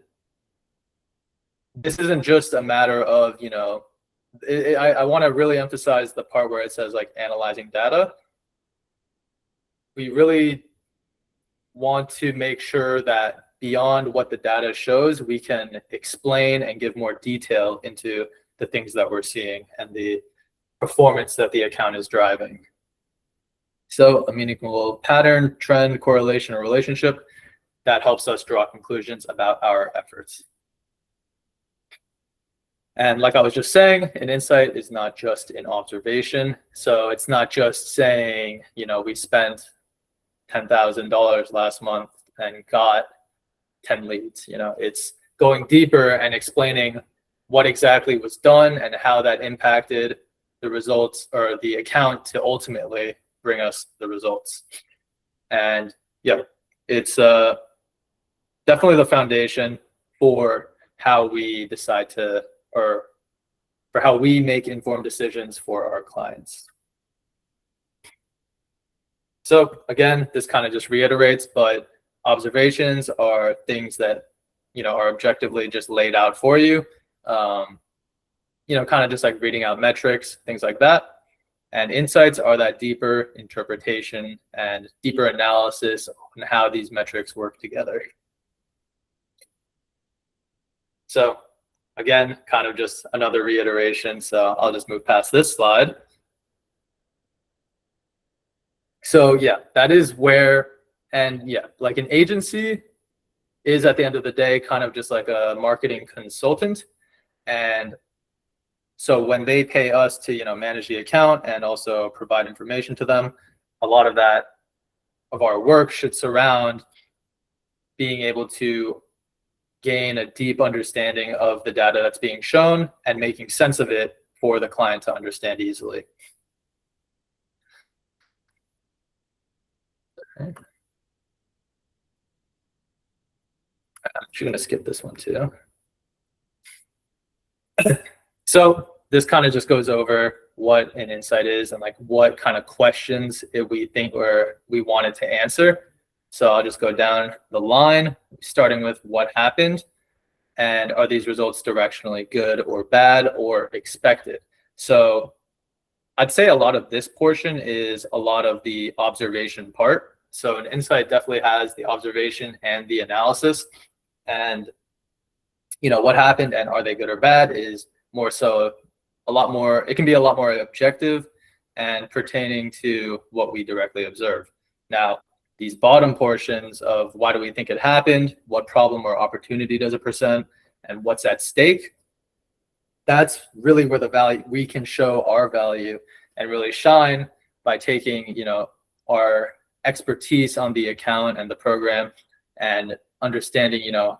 this isn't just a matter of, I want to really emphasize the part where it says like analyzing data. We really want to make sure that beyond what the data shows, we can explain and give more detail into the things that we're seeing and the performance that the account is driving. So a meaningful pattern, trend, correlation, or relationship that helps us draw conclusions about our efforts. And like I was just saying, an insight is not just an observation. So it's not just saying, we spent $10,000 last month and got 10 leads. It's going deeper and explaining what exactly was done and how that impacted the results or the account to ultimately bring us the results. And yeah, it's definitely the foundation for how we decide or for how we make informed decisions for our clients. So again, this kind of just reiterates, but observations are things that, are objectively just laid out for you. Kind of just like reading out metrics, things like that. And insights are that deeper interpretation and deeper analysis on how these metrics work together. So again, kind of just another reiteration. So I'll just move past this slide. So yeah, that is where, and yeah, like an agency is at the end of the day kind of just like a marketing consultant. And so when they pay us to, manage the account and also provide information to them, a lot of our work should surround being able to gain a deep understanding of the data that's being shown and making sense of it for the client to understand easily. Okay. I'm actually going to skip this one too. So this kind of just goes over what an insight is and like what kind of questions we think we wanted to answer. So I'll just go down the line, starting with what happened, and are these results directionally good or bad or expected? So I'd say a lot of this portion is a lot of the observation part. So an insight definitely has the observation and the analysis. And, what happened and are they good or bad is more so a lot more, it can be a lot more objective and pertaining to what we directly observe. Now, these bottom portions of why do we think it happened, what problem or opportunity does it present, and what's at stake, that's really where the value, we can show our value and really shine by taking, our expertise on the account and the program and understanding, or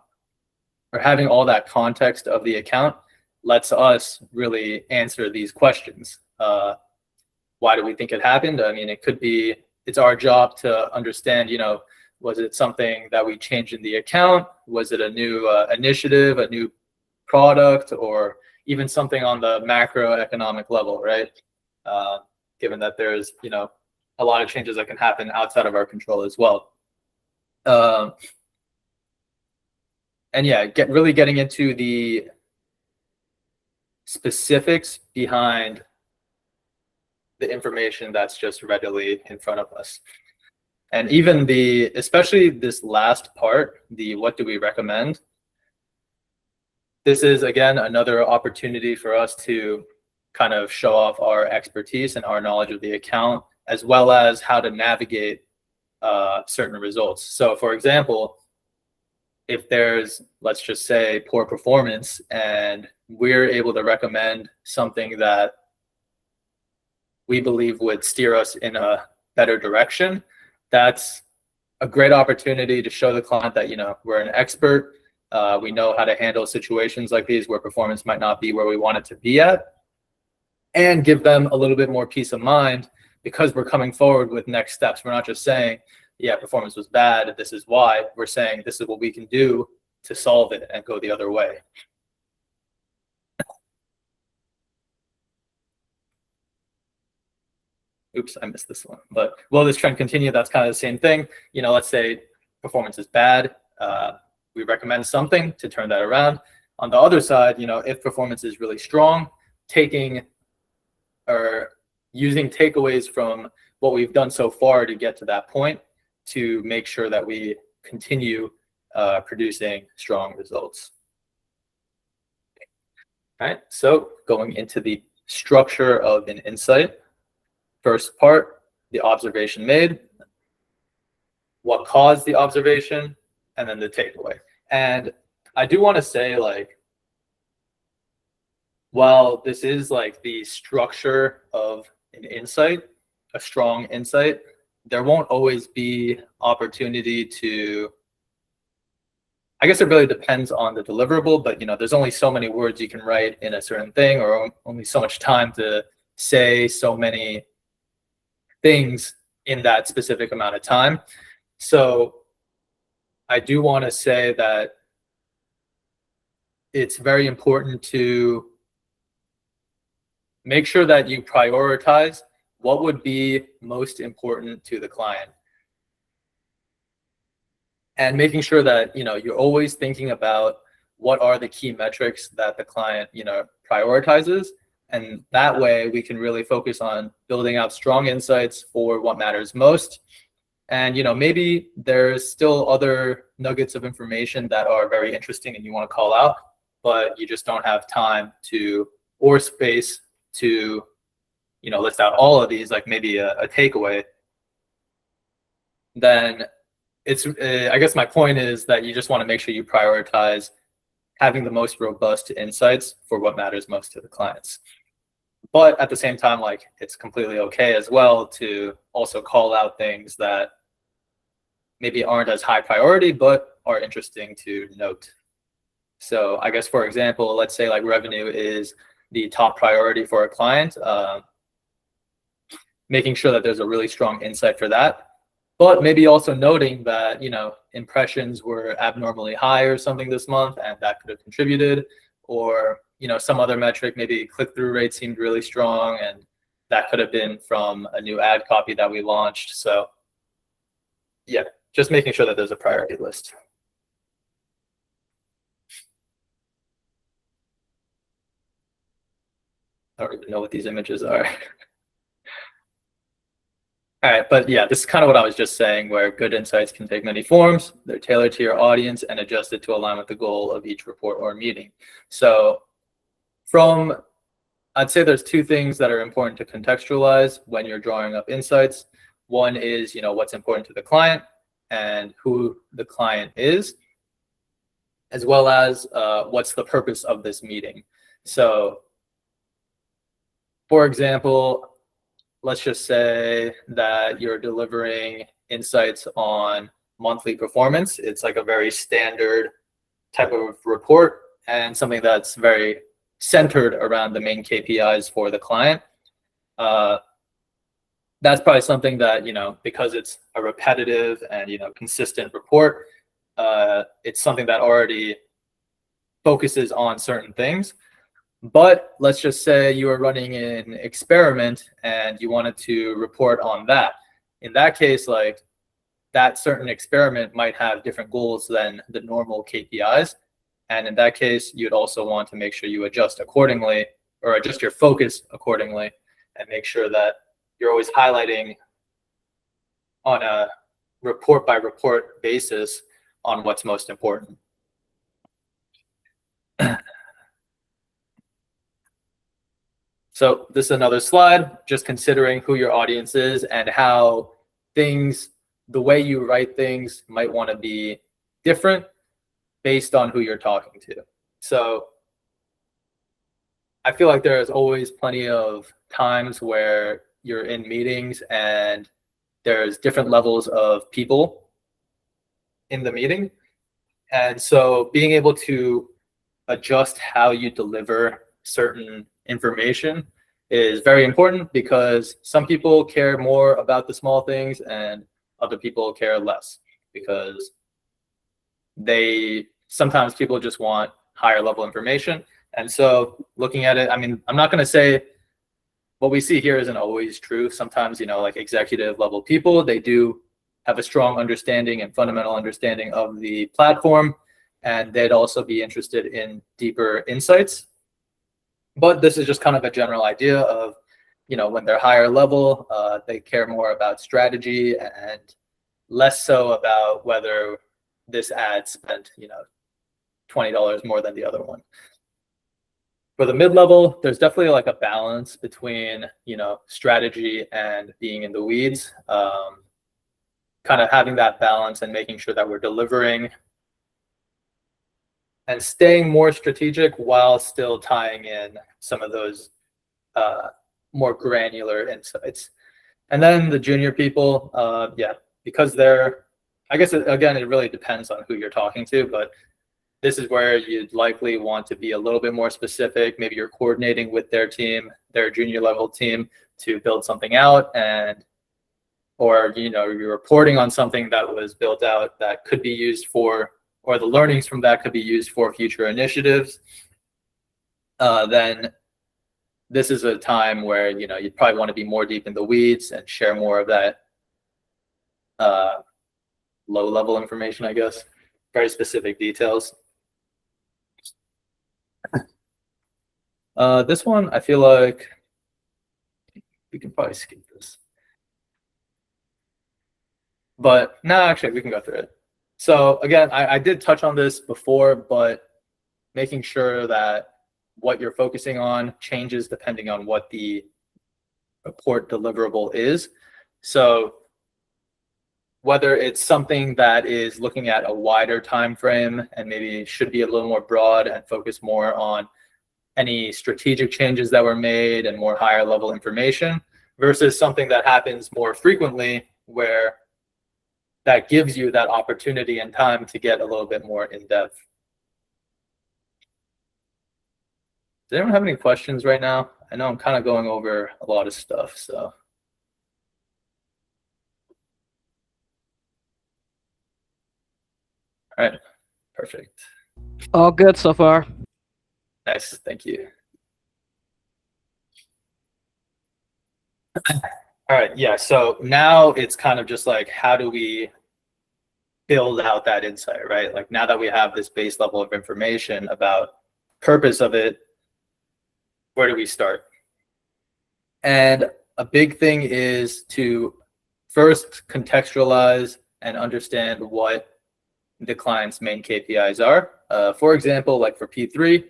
having all that context of the account lets us really answer these questions. Why do we think it happened? I mean, it could be, it's our job to understand, was it something that we changed in the account? Was it a new initiative, a new product, or even something on the macroeconomic level, right? Given that there's, a lot of changes that can happen outside of our control as well. And yeah, really getting into the specifics behind the information that's just readily in front of us. And even especially this last part, the what do we recommend? This is, again, another opportunity for us to kind of show off our expertise and our knowledge of the account, as well as how to navigate certain results. So for example, if there's, let's just say, poor performance and we're able to recommend something that we believe would steer us in a better direction, that's a great opportunity to show the client that, we're an expert. We know how to handle situations like these where performance might not be where we want it to be at, and give them a little bit more peace of mind because we're coming forward with next steps. We're not just saying, yeah, performance was bad, this is why. We're saying this is what we can do to solve it and go the other way. Oops, I missed this one. But will this trend continue? That's kind of the same thing. Let's say performance is bad. We recommend something to turn that around. On the other side, if performance is really strong, taking or using takeaways from what we've done so far to get to that point to make sure that we continue producing strong results. All right, so going into the structure of an insight. First part, the observation made, what caused the observation, and then the takeaway. And I do want to say, while this is the structure of an insight, a strong insight, there won't always be opportunity to, I guess it really depends on the deliverable, but there's only so many words you can write in a certain thing, or only so much time to say so many things in that specific amount of time. So I do want to say that it's very important to make sure that you prioritize what would be most important to the client. And making sure that, you're always thinking about what are the key metrics that the client, prioritizes. And that way we can really focus on building out strong insights for what matters most. And, maybe there's still other nuggets of information that are very interesting and you want to call out, but you just don't have time or space to, list out all of these, like maybe a takeaway. Then it's, I guess my point is that you just want to make sure you prioritize having the most robust insights for what matters most to the clients. But at the same time, it's completely okay as well to also call out things that maybe aren't as high priority, but are interesting to note. So I guess, for example, let's say revenue is the top priority for a client, making sure that there's a really strong insight for that. But maybe also noting that, impressions were abnormally high or something this month, and that could have contributed, or, some other metric, maybe click-through rate seemed really strong, and that could have been from a new ad copy that we launched. So yeah, just making sure that there's a priority list. I don't even know what these images are. All right, but yeah, this is kind of what I was just saying, where good insights can take many forms. They're tailored to your audience and adjusted to align with the goal of each report or meeting. So I'd say there's two things that are important to contextualize when you're drawing up insights. One is, what's important to the client and who the client is, as well as what's the purpose of this meeting. So, for example, let's just say that you're delivering insights on monthly performance. It's like a very standard type of report and something that's very centered around the main KPIs for the client. That's probably something that, because it's a repetitive and, consistent report, it's something that already focuses on certain things. But let's just say you are running an experiment and you wanted to report on that. In that case, like that certain experiment might have different goals than the normal KPIs. And in that case, you'd also want to make sure you adjust accordingly or adjust your focus accordingly and make sure that you're always highlighting on a report by report basis on what's most important. So this is another slide, just considering who your audience is and how the way you write things might want to be different based on who you're talking to. So I feel like there's always plenty of times where you're in meetings and there's different levels of people in the meeting. And so being able to adjust how you deliver certain information is very important because some people care more about the small things and other people care less because sometimes people just want higher level information. And so looking at it, I mean, I'm not going to say what we see here isn't always true. Sometimes, like executive level people, they do have a strong understanding and fundamental understanding of the platform, and they'd also be interested in deeper insights. But this is just kind of a general idea of, when they're higher level, they care more about strategy and less so about whether this ad spent, $20 more than the other one. For the mid-level, there's definitely like a balance between, strategy and being in the weeds. Kind of having that balance and making sure that we're delivering and staying more strategic while still tying in some of those more granular insights. And then the junior people, because I guess, again, it really depends on who you're talking to, but this is where you'd likely want to be a little bit more specific. Maybe you're coordinating with their team, their junior level team, to build something out, or you're reporting on something that was built out that could be used for, or the learnings from that could be used for future initiatives. Then this is a time where you'd probably want to be more deep in the weeds and share more of that low level information, I guess, very specific details. This one, I feel like we can probably skip this. But no, actually, we can go through it. So again, I did touch on this before, but making sure that what you're focusing on changes depending on what the report deliverable is. So whether it's something that is looking at a wider time frame and maybe should be a little more broad and focus more on any strategic changes that were made and more higher level information, versus something that happens more frequently where that gives you that opportunity and time to get a little bit more in depth. Does anyone have any questions right now? I know I'm kind of going over a lot of stuff, so. All right, perfect. All good so far. Nice, thank you. All right, yeah, so now it's kind of just like, how do we build out that insight, right? Like now that we have this base level of information about purpose of it, where do we start? And a big thing is to first contextualize and understand what the client's main KPIs are. For example, like for P3,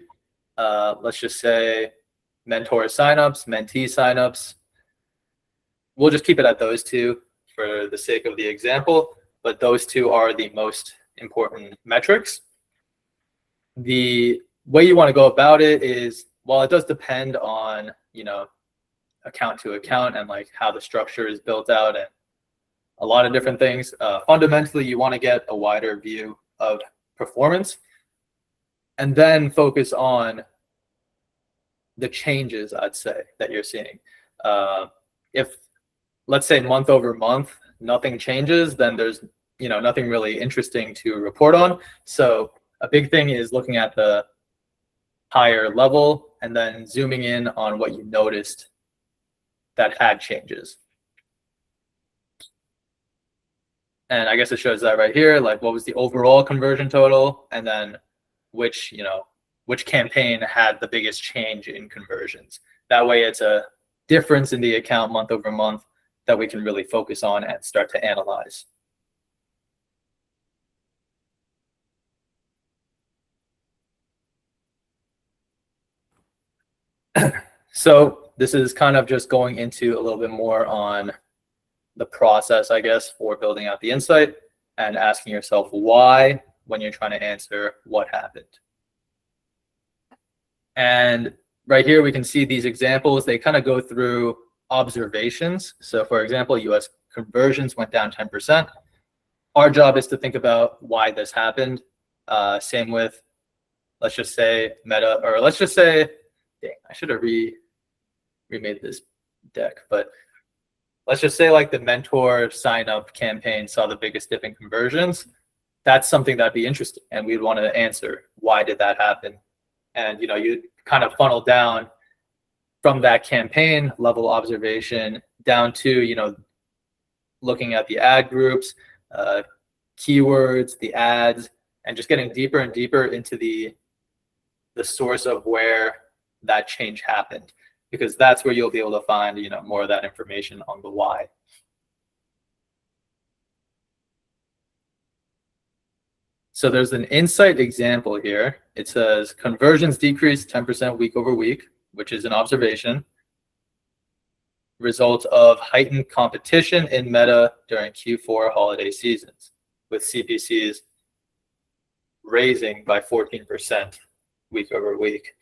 let's just say mentor signups, mentee signups. We'll just keep it at those two for the sake of the example, but those two are the most important metrics. The way you want to go about it is, while it does depend on, account to account and like how the structure is built out and a lot of different things, fundamentally you want to get a wider view of performance and then focus on the changes, I'd say, that you're seeing. If, let's say, month over month, nothing changes, then there's nothing really interesting to report on. So a big thing is looking at the higher level and then zooming in on what you noticed that had changes. And I guess it shows that right here, like what was the overall conversion total, and then which campaign had the biggest change in conversions. That way it's a difference in the account month over month that we can really focus on and start to analyze. So this is kind of just going into a little bit more on the process, I guess, for building out the insight and asking yourself why when you're trying to answer what happened. And right here, we can see these examples. They kind of go through observations. So for example, US conversions went down 10%. Our job is to think about why this happened. Same with, let's just say Meta, or let's just say, dang, I should have remade this deck, but let's just say like the mentor sign up campaign saw the biggest dip in conversions. That's something that'd be interesting. And we'd want to answer, why did that happen? And, you'd kind of funnel down from that campaign level observation down to, looking at the ad groups, keywords, the ads, and just getting deeper and deeper into the source of where that change happened, because that's where you'll be able to find, more of that information on the why. So there's an insight example here. It says conversions decreased 10% week over week, which is an observation. Result of heightened competition in Meta during Q4 holiday seasons, with CPCs raising by 14% week over week.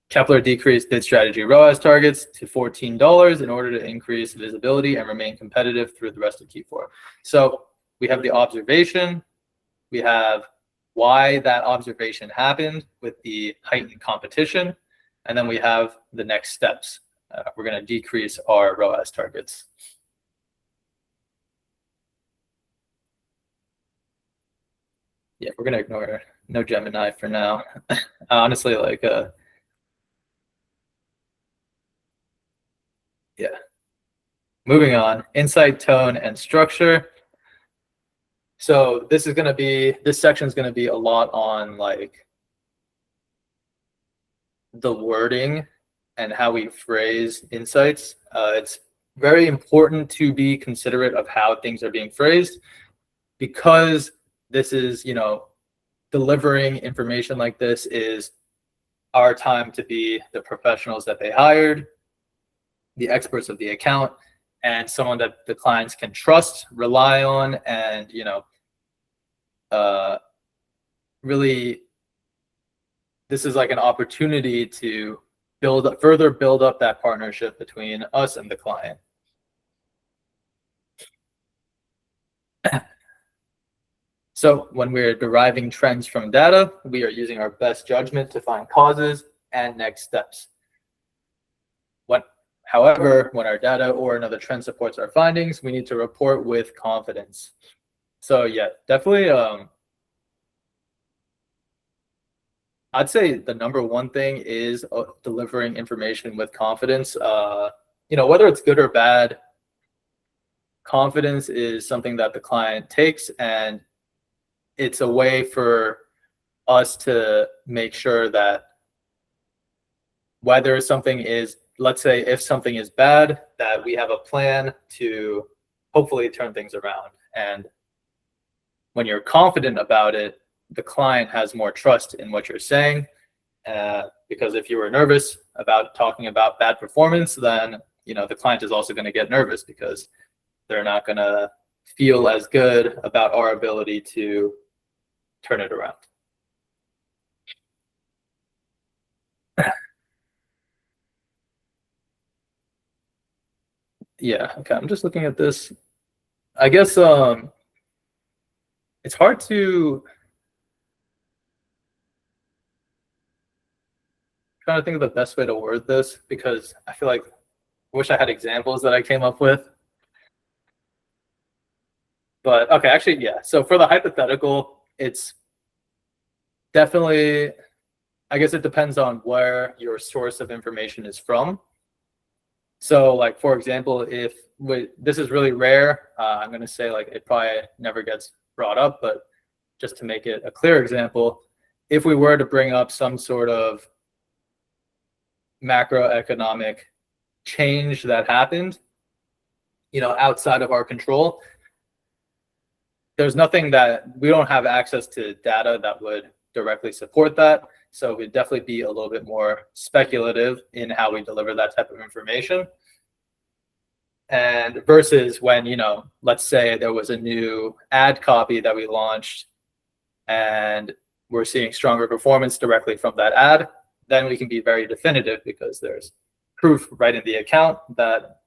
Kepler decreased bid strategy ROAS targets to $14 in order to increase visibility and remain competitive through the rest of Q4. So we have the observation, we have why that observation happened with the heightened competition, and then we have the next steps. We're going to decrease our ROAS targets. Yeah, we're going to ignore no Gemini for now. Honestly, like, yeah. Moving on, insight, tone, and structure. So this section is going to be a lot on like the wording and how we phrase insights. It's very important to be considerate of how things are being phrased, because this is, delivering information like this is our time to be the professionals that they hired, the experts of the account, and someone that the clients can trust, rely on, and, really, this is like an opportunity to further build up that partnership between us and the client. So when we're deriving trends from data, we are using our best judgment to find causes and next steps. However, when our data or another trend supports our findings, we need to report with confidence. So yeah, definitely, I'd say the number one thing is delivering information with confidence. Whether it's good or bad, confidence is something that the client takes, and it's a way for us to make sure that whether something is let's say if something is bad, that we have a plan to hopefully turn things around. And when you're confident about it, the client has more trust in what you're saying. Because if you were nervous about talking about bad performance, then the client is also going to get nervous because they're not going to feel as good about our ability to turn it around. Yeah, okay, I'm just looking at this. I guess it's hard to trying to think of the best way to word this, because I feel like I wish I had examples that I came up with. But okay, actually, yeah. So for the hypothetical, it's definitely, I guess it depends on where your source of information is from. So like, for example, if this is really rare, I'm going to say like it probably never gets brought up, but just to make it a clear example, if we were to bring up some sort of macroeconomic change that happened, outside of our control, there's nothing that we don't have access to data that would directly support that. So we'd definitely be a little bit more speculative in how we deliver that type of information. And versus when, let's say there was a new ad copy that we launched and we're seeing stronger performance directly from that ad, then we can be very definitive because there's proof right in the account that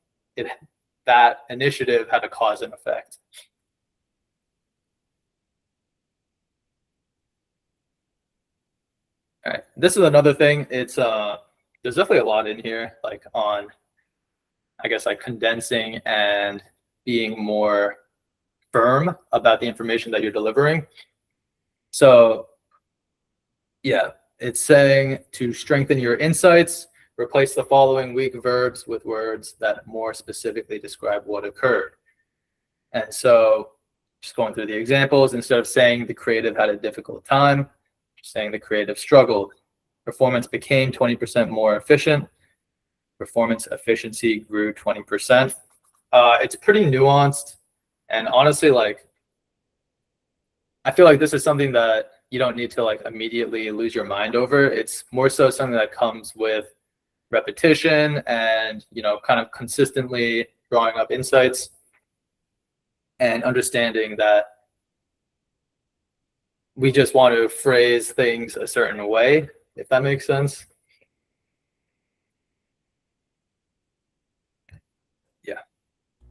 that initiative had a cause and effect. All right, this is another thing. It's there's definitely a lot in here, like on, I guess, like condensing and being more firm about the information that you're delivering. So yeah, it's saying to strengthen your insights, replace the following weak verbs with words that more specifically describe what occurred. And so just going through the examples, instead of saying the creative had a difficult time, saying the creative struggled. Performance became 20% more efficient. Performance efficiency grew 20%. It's pretty nuanced. And honestly, like, I feel like this is something that you don't need to like immediately lose your mind over. It's more so something that comes with repetition and, kind of consistently drawing up insights and understanding that we just want to phrase things a certain way, if that makes sense. Yeah.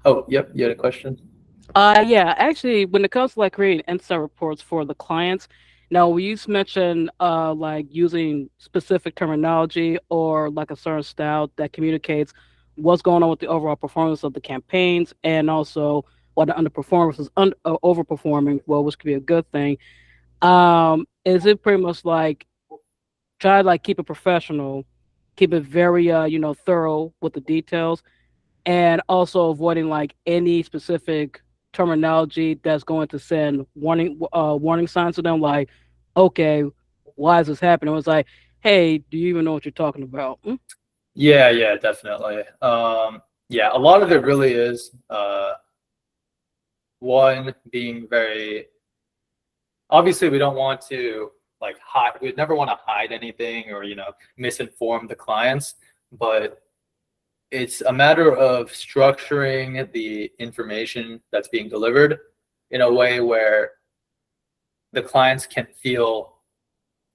Oh, yep. You had a question? Yeah, actually, when it comes to like creating insight reports for the clients, now we used to mention like using specific terminology or like a certain style that communicates what's going on with the overall performance of the campaigns, and also what the underperformance is overperforming, well, which could be a good thing. Is it pretty much like try to like keep it professional, keep it very thorough with the details, and also avoiding like any specific terminology that's going to send warning signs to them, like, okay, why is this happening? It was like, hey, do you even know what you're talking about? Yeah, definitely. Yeah, a lot of it really is one, being very, obviously we don't want to like hide, we'd never want to hide anything or misinform the clients, but it's a matter of structuring the information that's being delivered in a way where the clients can feel,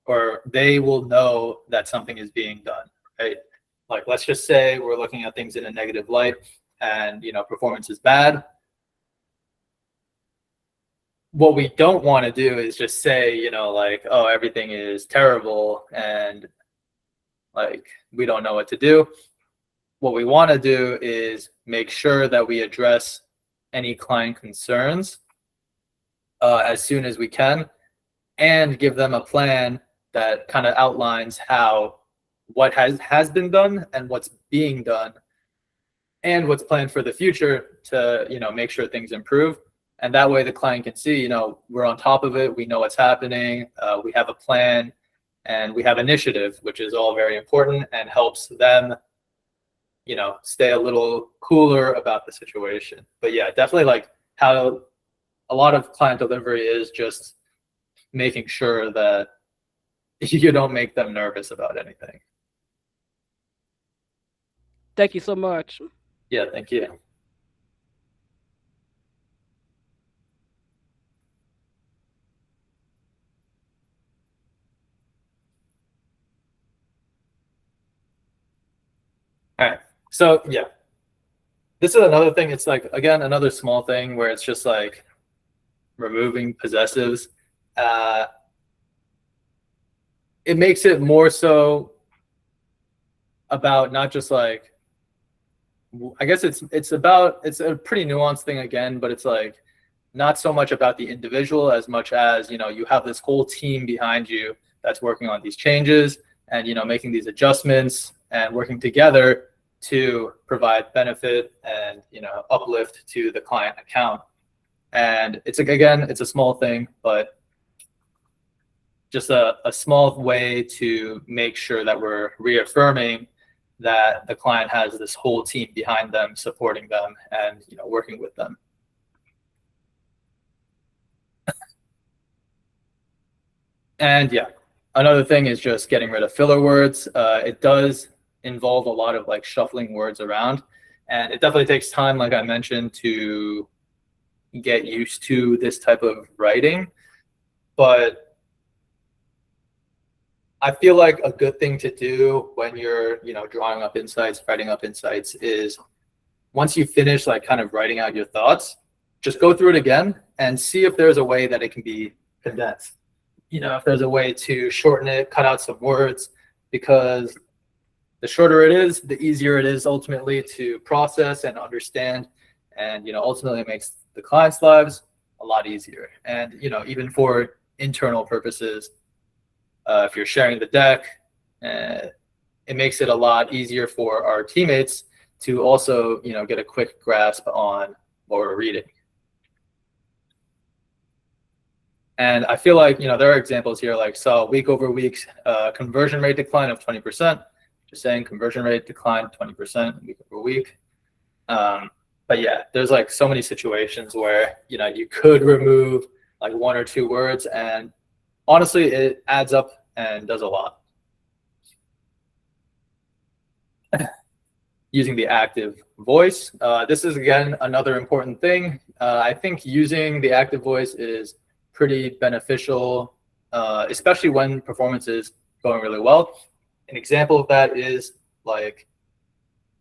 or they will know that something is being done, right? Like, let's just say we're looking at things in a negative light and, performance is bad. What we don't want to do is just say, like, oh, everything is terrible and like, we don't know what to do. What we want to do is make sure that we address any client concerns as soon as we can, and give them a plan that kind of outlines what has been done and what's being done and what's planned for the future to make sure things improve. And that way the client can see, we're on top of it, we know what's happening, we have a plan, and we have initiative, which is all very important and helps them stay a little cooler about the situation. But yeah, definitely like how a lot of client delivery is just making sure that you don't make them nervous about anything. Thank you so much. Yeah, thank you. All right. So yeah, this is another thing. It's like, again, another small thing where it's just like removing possessives. It makes it more so about not just like, I guess it's a pretty nuanced thing again, but it's like not so much about the individual as much as, you have this whole team behind you that's working on these changes and, making these adjustments and working together to provide benefit and, uplift to the client account. And it's like, again, it's a small thing, but just a small way to make sure that we're reaffirming that the client has this whole team behind them, supporting them and, working with them. And yeah, another thing is just getting rid of filler words. It does involve a lot of like shuffling words around, and it definitely takes time, like I mentioned, to get used to this type of writing. But I feel like a good thing to do when you're, drawing up insights, writing up insights is once you finish like kind of writing out your thoughts, just go through it again and see if there's a way that it can be condensed. If there's a way to shorten it, cut out some words, because the shorter it is, the easier it is ultimately to process and understand. And, ultimately it makes the client's lives a lot easier. And, even for internal purposes, if you're sharing the deck, it makes it a lot easier for our teammates to also, get a quick grasp on what we're reading. And I feel like, there are examples here, like saw week over week conversion rate decline of 20%. Just saying conversion rate declined 20% week over week. But yeah, there's like so many situations where, you could remove like one or two words, and honestly, it adds up and does a lot. Using the active voice. This is, again, another important thing. I think using the active voice is pretty beneficial, especially when performance is going really well. An example of that is like,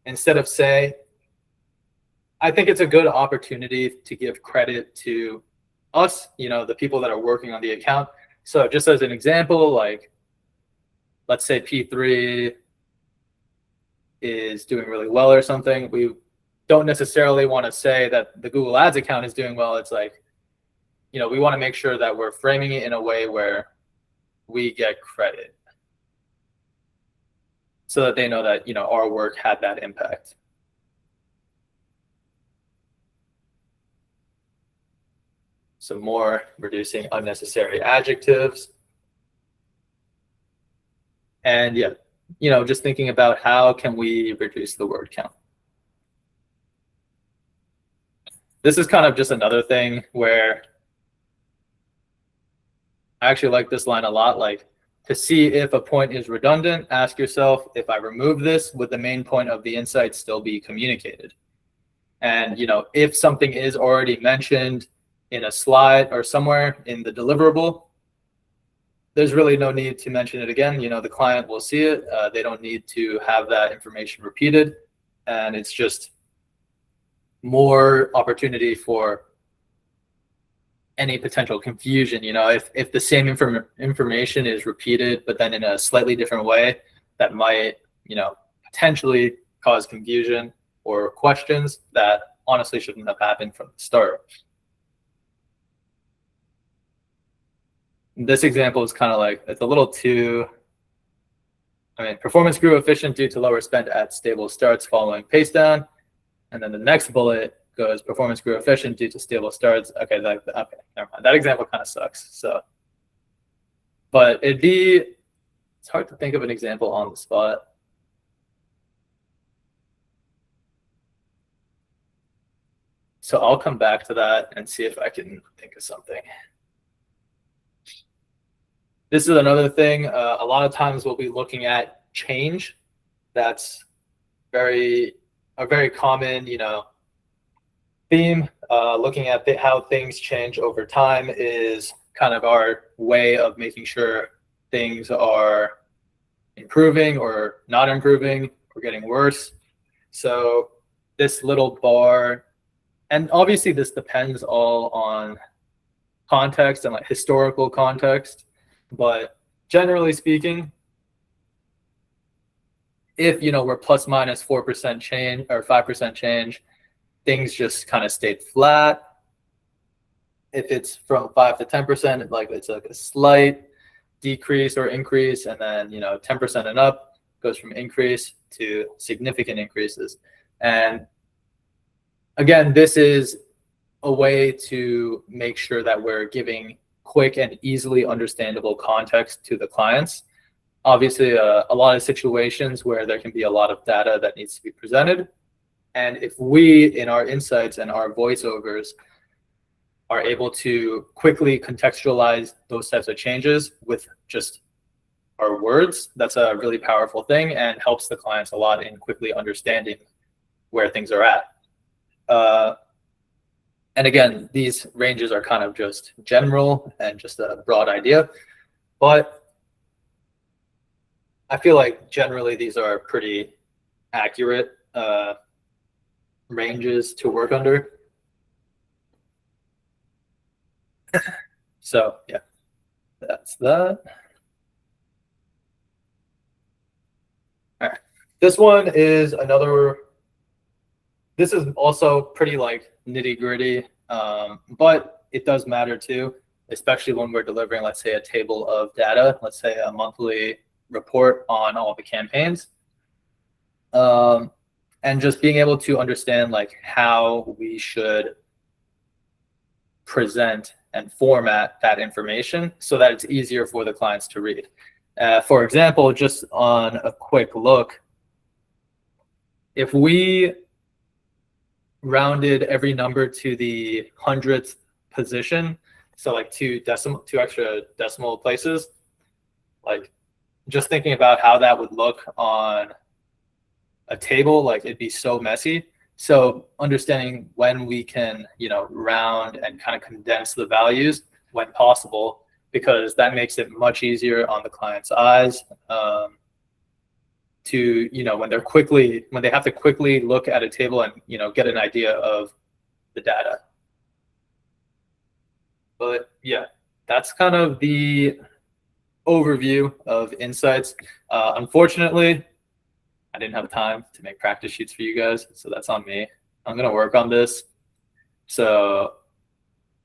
instead of say, I think it's a good opportunity to give credit to us, the people that are working on the account. So just as an example, like, let's say P3 is doing really well or something. We don't necessarily want to say that the Google Ads account is doing well. It's like, we want to make sure that we're framing it in a way where we get credit so that they know that, our work had that impact. Some more reducing unnecessary adjectives. And yeah, just thinking about how can we reduce the word count. This is kind of just another thing where I actually like this line a lot. Like, to see if a point is redundant, ask yourself, if I remove this, would the main point of the insight still be communicated? And, if something is already mentioned in a slide or somewhere in the deliverable, there's really no need to mention it again. The client will see it. They don't need to have that information repeated. And it's just more opportunity for any potential confusion. If the same information is repeated, but then in a slightly different way, that might, potentially cause confusion or questions that honestly shouldn't have happened from the start. This example is kind of like, it's a little too, performance grew efficient due to lower spend at stable starts following pace down. And then the next bullet goes, performance grew efficient due to stable starts. Okay, okay, never mind. That example kind of sucks. So, but it's hard to think of an example on the spot. So I'll come back to that and see if I can think of something. This is another thing. A lot of times we'll be looking at change. That's a very common, theme. Looking at how things change over time is kind of our way of making sure things are improving or not improving or getting worse. So this little bar, and obviously this depends all on context and like historical context, but generally speaking, if we're plus minus 4% change or 5% change, things just kind of stayed flat. If it's from 5 to 10%, like it's like a slight decrease or increase, and then 10% and up goes from increase to significant increases. And again, this is a way to make sure that we're giving quick and easily understandable context to the clients. Obviously, a lot of situations where there can be a lot of data that needs to be presented. And if we, in our insights and our voiceovers, are able to quickly contextualize those types of changes with just our words, that's a really powerful thing and helps the clients a lot in quickly understanding where things are at. And again, these ranges are kind of just general and just a broad idea, but I feel like generally these are pretty accurate ranges to work under. So yeah, that's that. All right, this one is this is also pretty like nitty gritty, but it does matter too, especially when we're delivering, let's say, a table of data, let's say a monthly report on all the campaigns. And just being able to understand like how we should present and format that information so that it's easier for the clients to read. For example, just on a quick look, if we rounded every number to the 100th position, so like two extra decimal places, like just thinking about how that would look on a table, like it'd be so messy. So understanding when we can, round and kind of condense the values when possible, because that makes it much easier on the client's eyes to, when they have to quickly look at a table and, get an idea of the data. But yeah, that's kind of the overview of insights. Unfortunately, I didn't have time to make practice sheets for you guys, so that's on me. I'm going to work on this. So,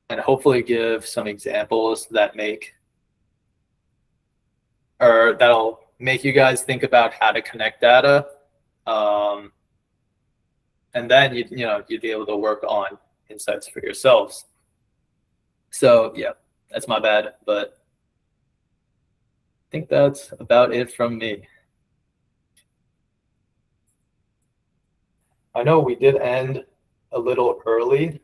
and hopefully give some examples that'll make you guys think about how to connect data. And then you'd be able to work on insights for yourselves. So yeah, that's my bad, but I think that's about it from me. I know we did end a little early.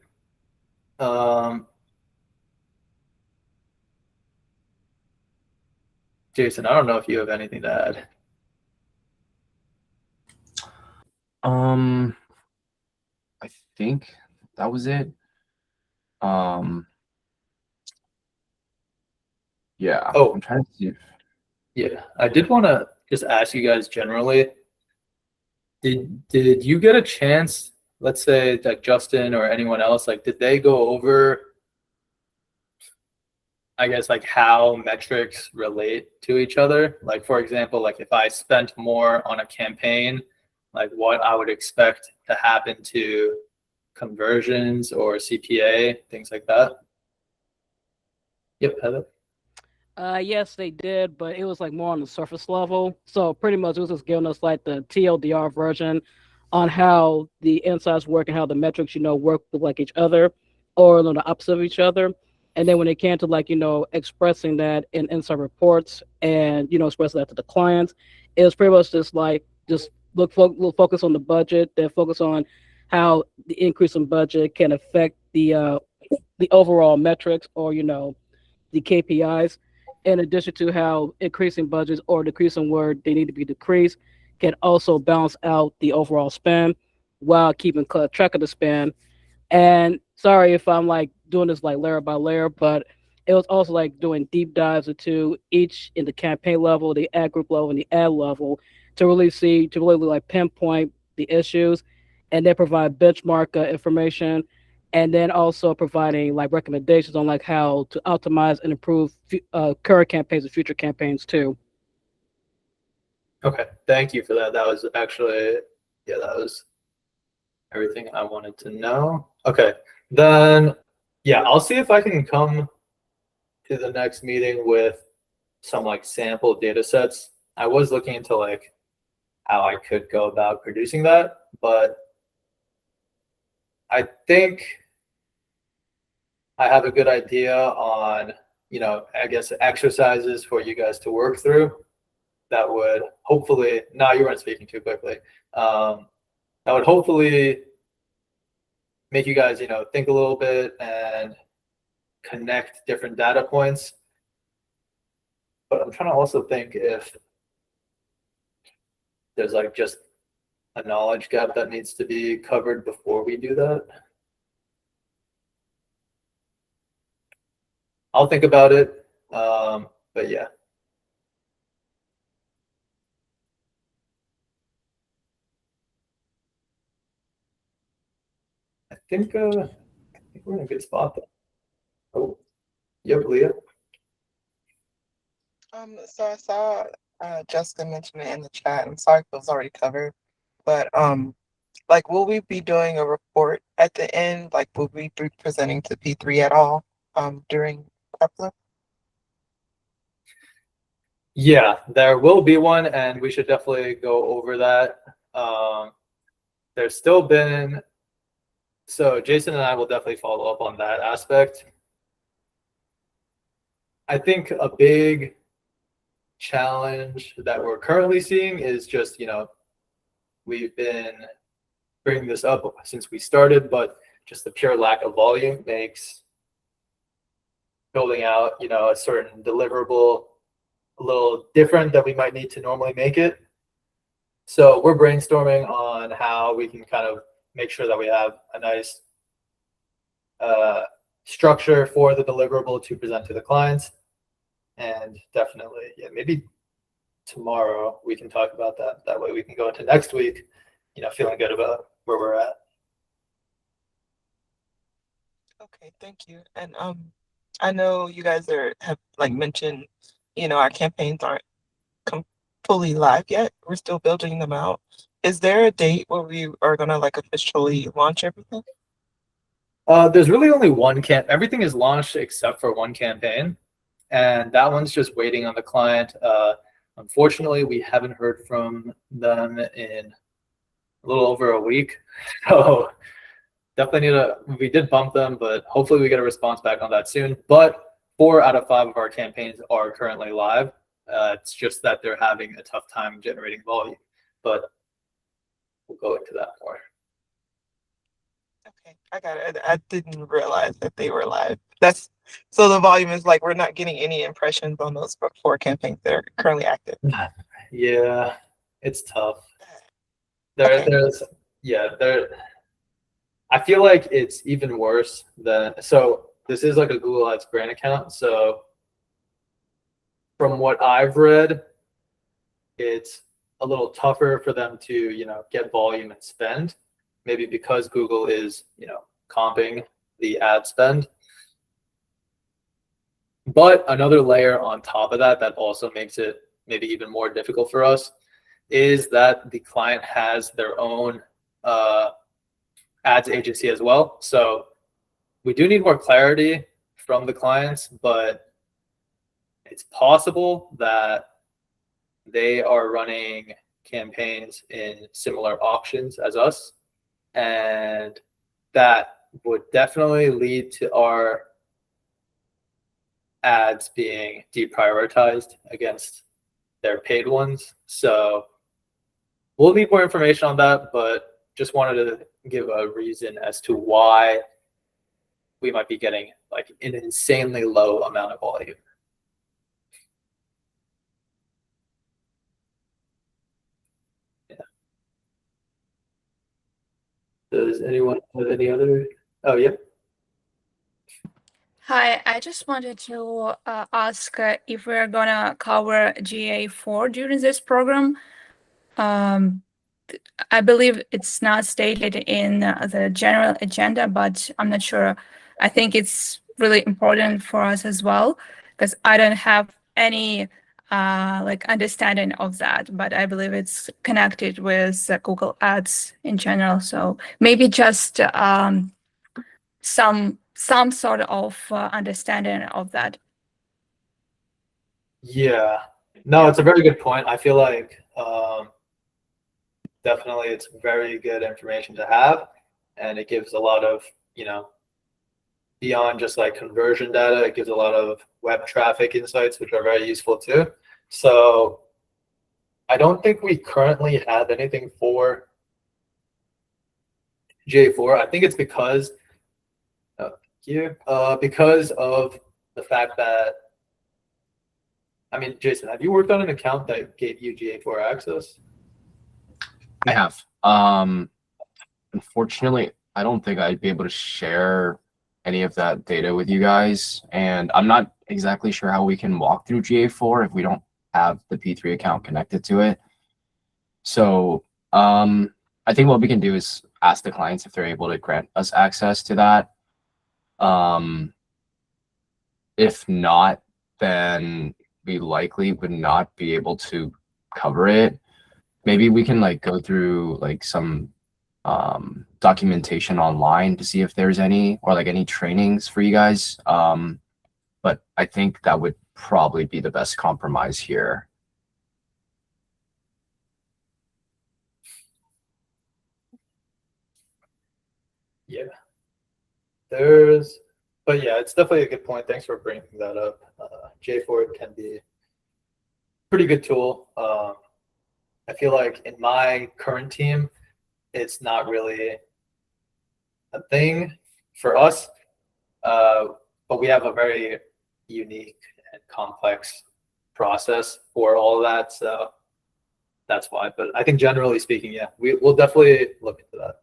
Jason, I don't know if you have anything to add. I think that was it. Yeah. Oh. I'm trying to see if... Yeah, I did want to just ask you guys generally, did you get a chance, let's say like Justin or anyone else, like did they go over, I guess, like how metrics relate to each other? Like, for example, like if I spent more on a campaign, like what I would expect to happen to conversions or CPA, things like that. Yep, Heather. Yes, they did, but it was like more on the surface level. So pretty much it was just giving us like the TLDR version on how the insights work and how the metrics, work with like each other or on the opposite of each other. And then when it came to like, expressing that in insight reports and, expressing that to the clients, it was pretty much just like, just focus on the budget, then focus on how the increase in budget can affect the overall metrics or the KPIs, in addition to how increasing budgets or decreasing where they need to be decreased can also balance out the overall spend while keeping track of the spend. And sorry if I'm like doing this like layer by layer, but it was also like doing deep dives into each in the campaign level, the ad group level, and the ad level to really like pinpoint the issues and then provide benchmark information and then also providing like recommendations on like how to optimize and improve current campaigns and future campaigns too. Okay, thank you for that. That was actually, yeah, that was everything I wanted to know. Okay, then, yeah, I'll see if I can come to the next meeting with some like sample data sets. I was looking into like how I could go about producing that, but I think I have a good idea on, I guess exercises for you guys to work through that would hopefully, no, you weren't speaking too quickly. That would hopefully make you guys, think a little bit and connect different data points. But I'm trying to also think if there's like just a knowledge gap that needs to be covered before we do that. I'll think about it. But yeah. I think we're in a good spot though. Oh, yep, Leah. So I saw Jessica mention it in the chat. I'm sorry if it was already covered, but like, will we be doing a report at the end? Like, will we be presenting to P3 at all during Kepler? Yeah, there will be one, and we should definitely go over that. There's still been, so Jason and I will definitely follow up on that aspect. I think a big challenge that we're currently seeing is just, we've been bringing this up since we started, but just the pure lack of volume makes building out, a certain deliverable a little different than we might need to normally make it. So we're brainstorming on how we can kind of make sure that we have a nice structure for the deliverable to present to the clients. And definitely, yeah, maybe tomorrow we can talk about that. That way we can go into next week, feeling good about where we're at. Okay, thank you. And I know you guys have like mentioned, our campaigns aren't fully live yet. We're still building them out. Is there a date where we are gonna like officially launch everything? There's really only one everything is launched except for one campaign, and that one's just waiting on the client. Unfortunately, we haven't heard from them in a little over a week, so definitely we did bump them, but hopefully we get a response back on that soon. But 4 out of 5 of our campaigns are currently live. It's just that they're having a tough time generating volume, but we'll go into that more. Okay, I got it. I didn't realize that they were live. So the volume is like we're not getting any impressions on those 4 campaigns that are currently active. Yeah, it's tough. Okay. I feel like it's even worse than, so this is like a Google Ads brand account. So from what I've read, it's a little tougher for them to, get volume and spend, maybe because Google is, comping the ad spend. But another layer on top of that also makes it maybe even more difficult for us is that the client has their own ads agency as well. So we do need more clarity from the clients, but it's possible that they are running campaigns in similar auctions as us. And that would definitely lead to our ads being deprioritized against their paid ones. So we'll need more information on that, but just wanted to give a reason as to why we might be getting like an insanely low amount of volume. Yeah. Does anyone have any other? Oh, yeah. Hi, I just wanted to ask if we're gonna cover GA4 during this program. I believe it's not stated in the general agenda, but I'm not sure. I think it's really important for us as well, because I don't have any like understanding of that, but I believe it's connected with Google Ads in general. So maybe just some sort of understanding of that. Yeah, no, it's a very good point. I feel like definitely it's very good information to have, and it gives a lot of, beyond just like conversion data, it gives a lot of web traffic insights, which are very useful too. So I don't think we currently have anything for GA4. I think it's because because of the fact that, I mean, Jason, have you worked on an account that gave you GA4 access? I have. Unfortunately, I don't think I'd be able to share any of that data with you guys, and I'm not exactly sure how we can walk through GA4 if we don't have the P3 account connected to it. So I think what we can do is ask the clients if they're able to grant us access to that. If not, then we likely would not be able to cover it. Maybe we can like go through like some documentation online to see if there's any, or like any trainings for you guys. But I think that would probably be the best compromise here. Yeah, but yeah, it's definitely a good point. Thanks for bringing that up. GA4 can be a pretty good tool. I feel like in my current team, it's not really a thing for us, but we have a very unique and complex process for all of that. So that's why. But I think generally speaking, yeah, we'll definitely look into that.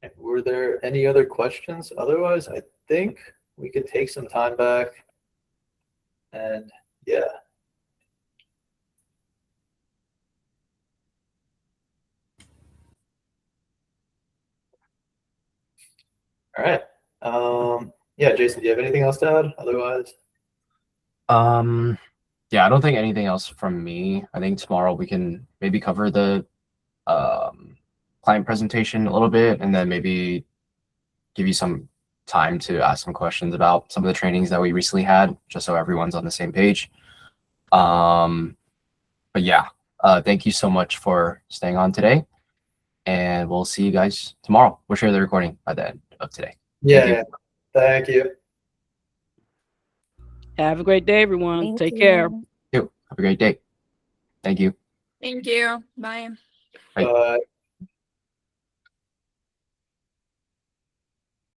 And were there any other questions? Otherwise, I think we could take some time back. And yeah. All right. Yeah, Jason, do you have anything else to add? Otherwise, Yeah, I don't think anything else from me. I think tomorrow we can maybe cover the client presentation a little bit, and then maybe give you some time to ask some questions about some of the trainings that we recently had, just so everyone's on the same page. But yeah, thank you so much for staying on today, and we'll see you guys tomorrow. We'll share the recording by the end of today. yeah. Thank you. Have a great day, everyone. Thank Take care. you. Have a great day. Thank you. Thank you. Bye. Bye. Bye.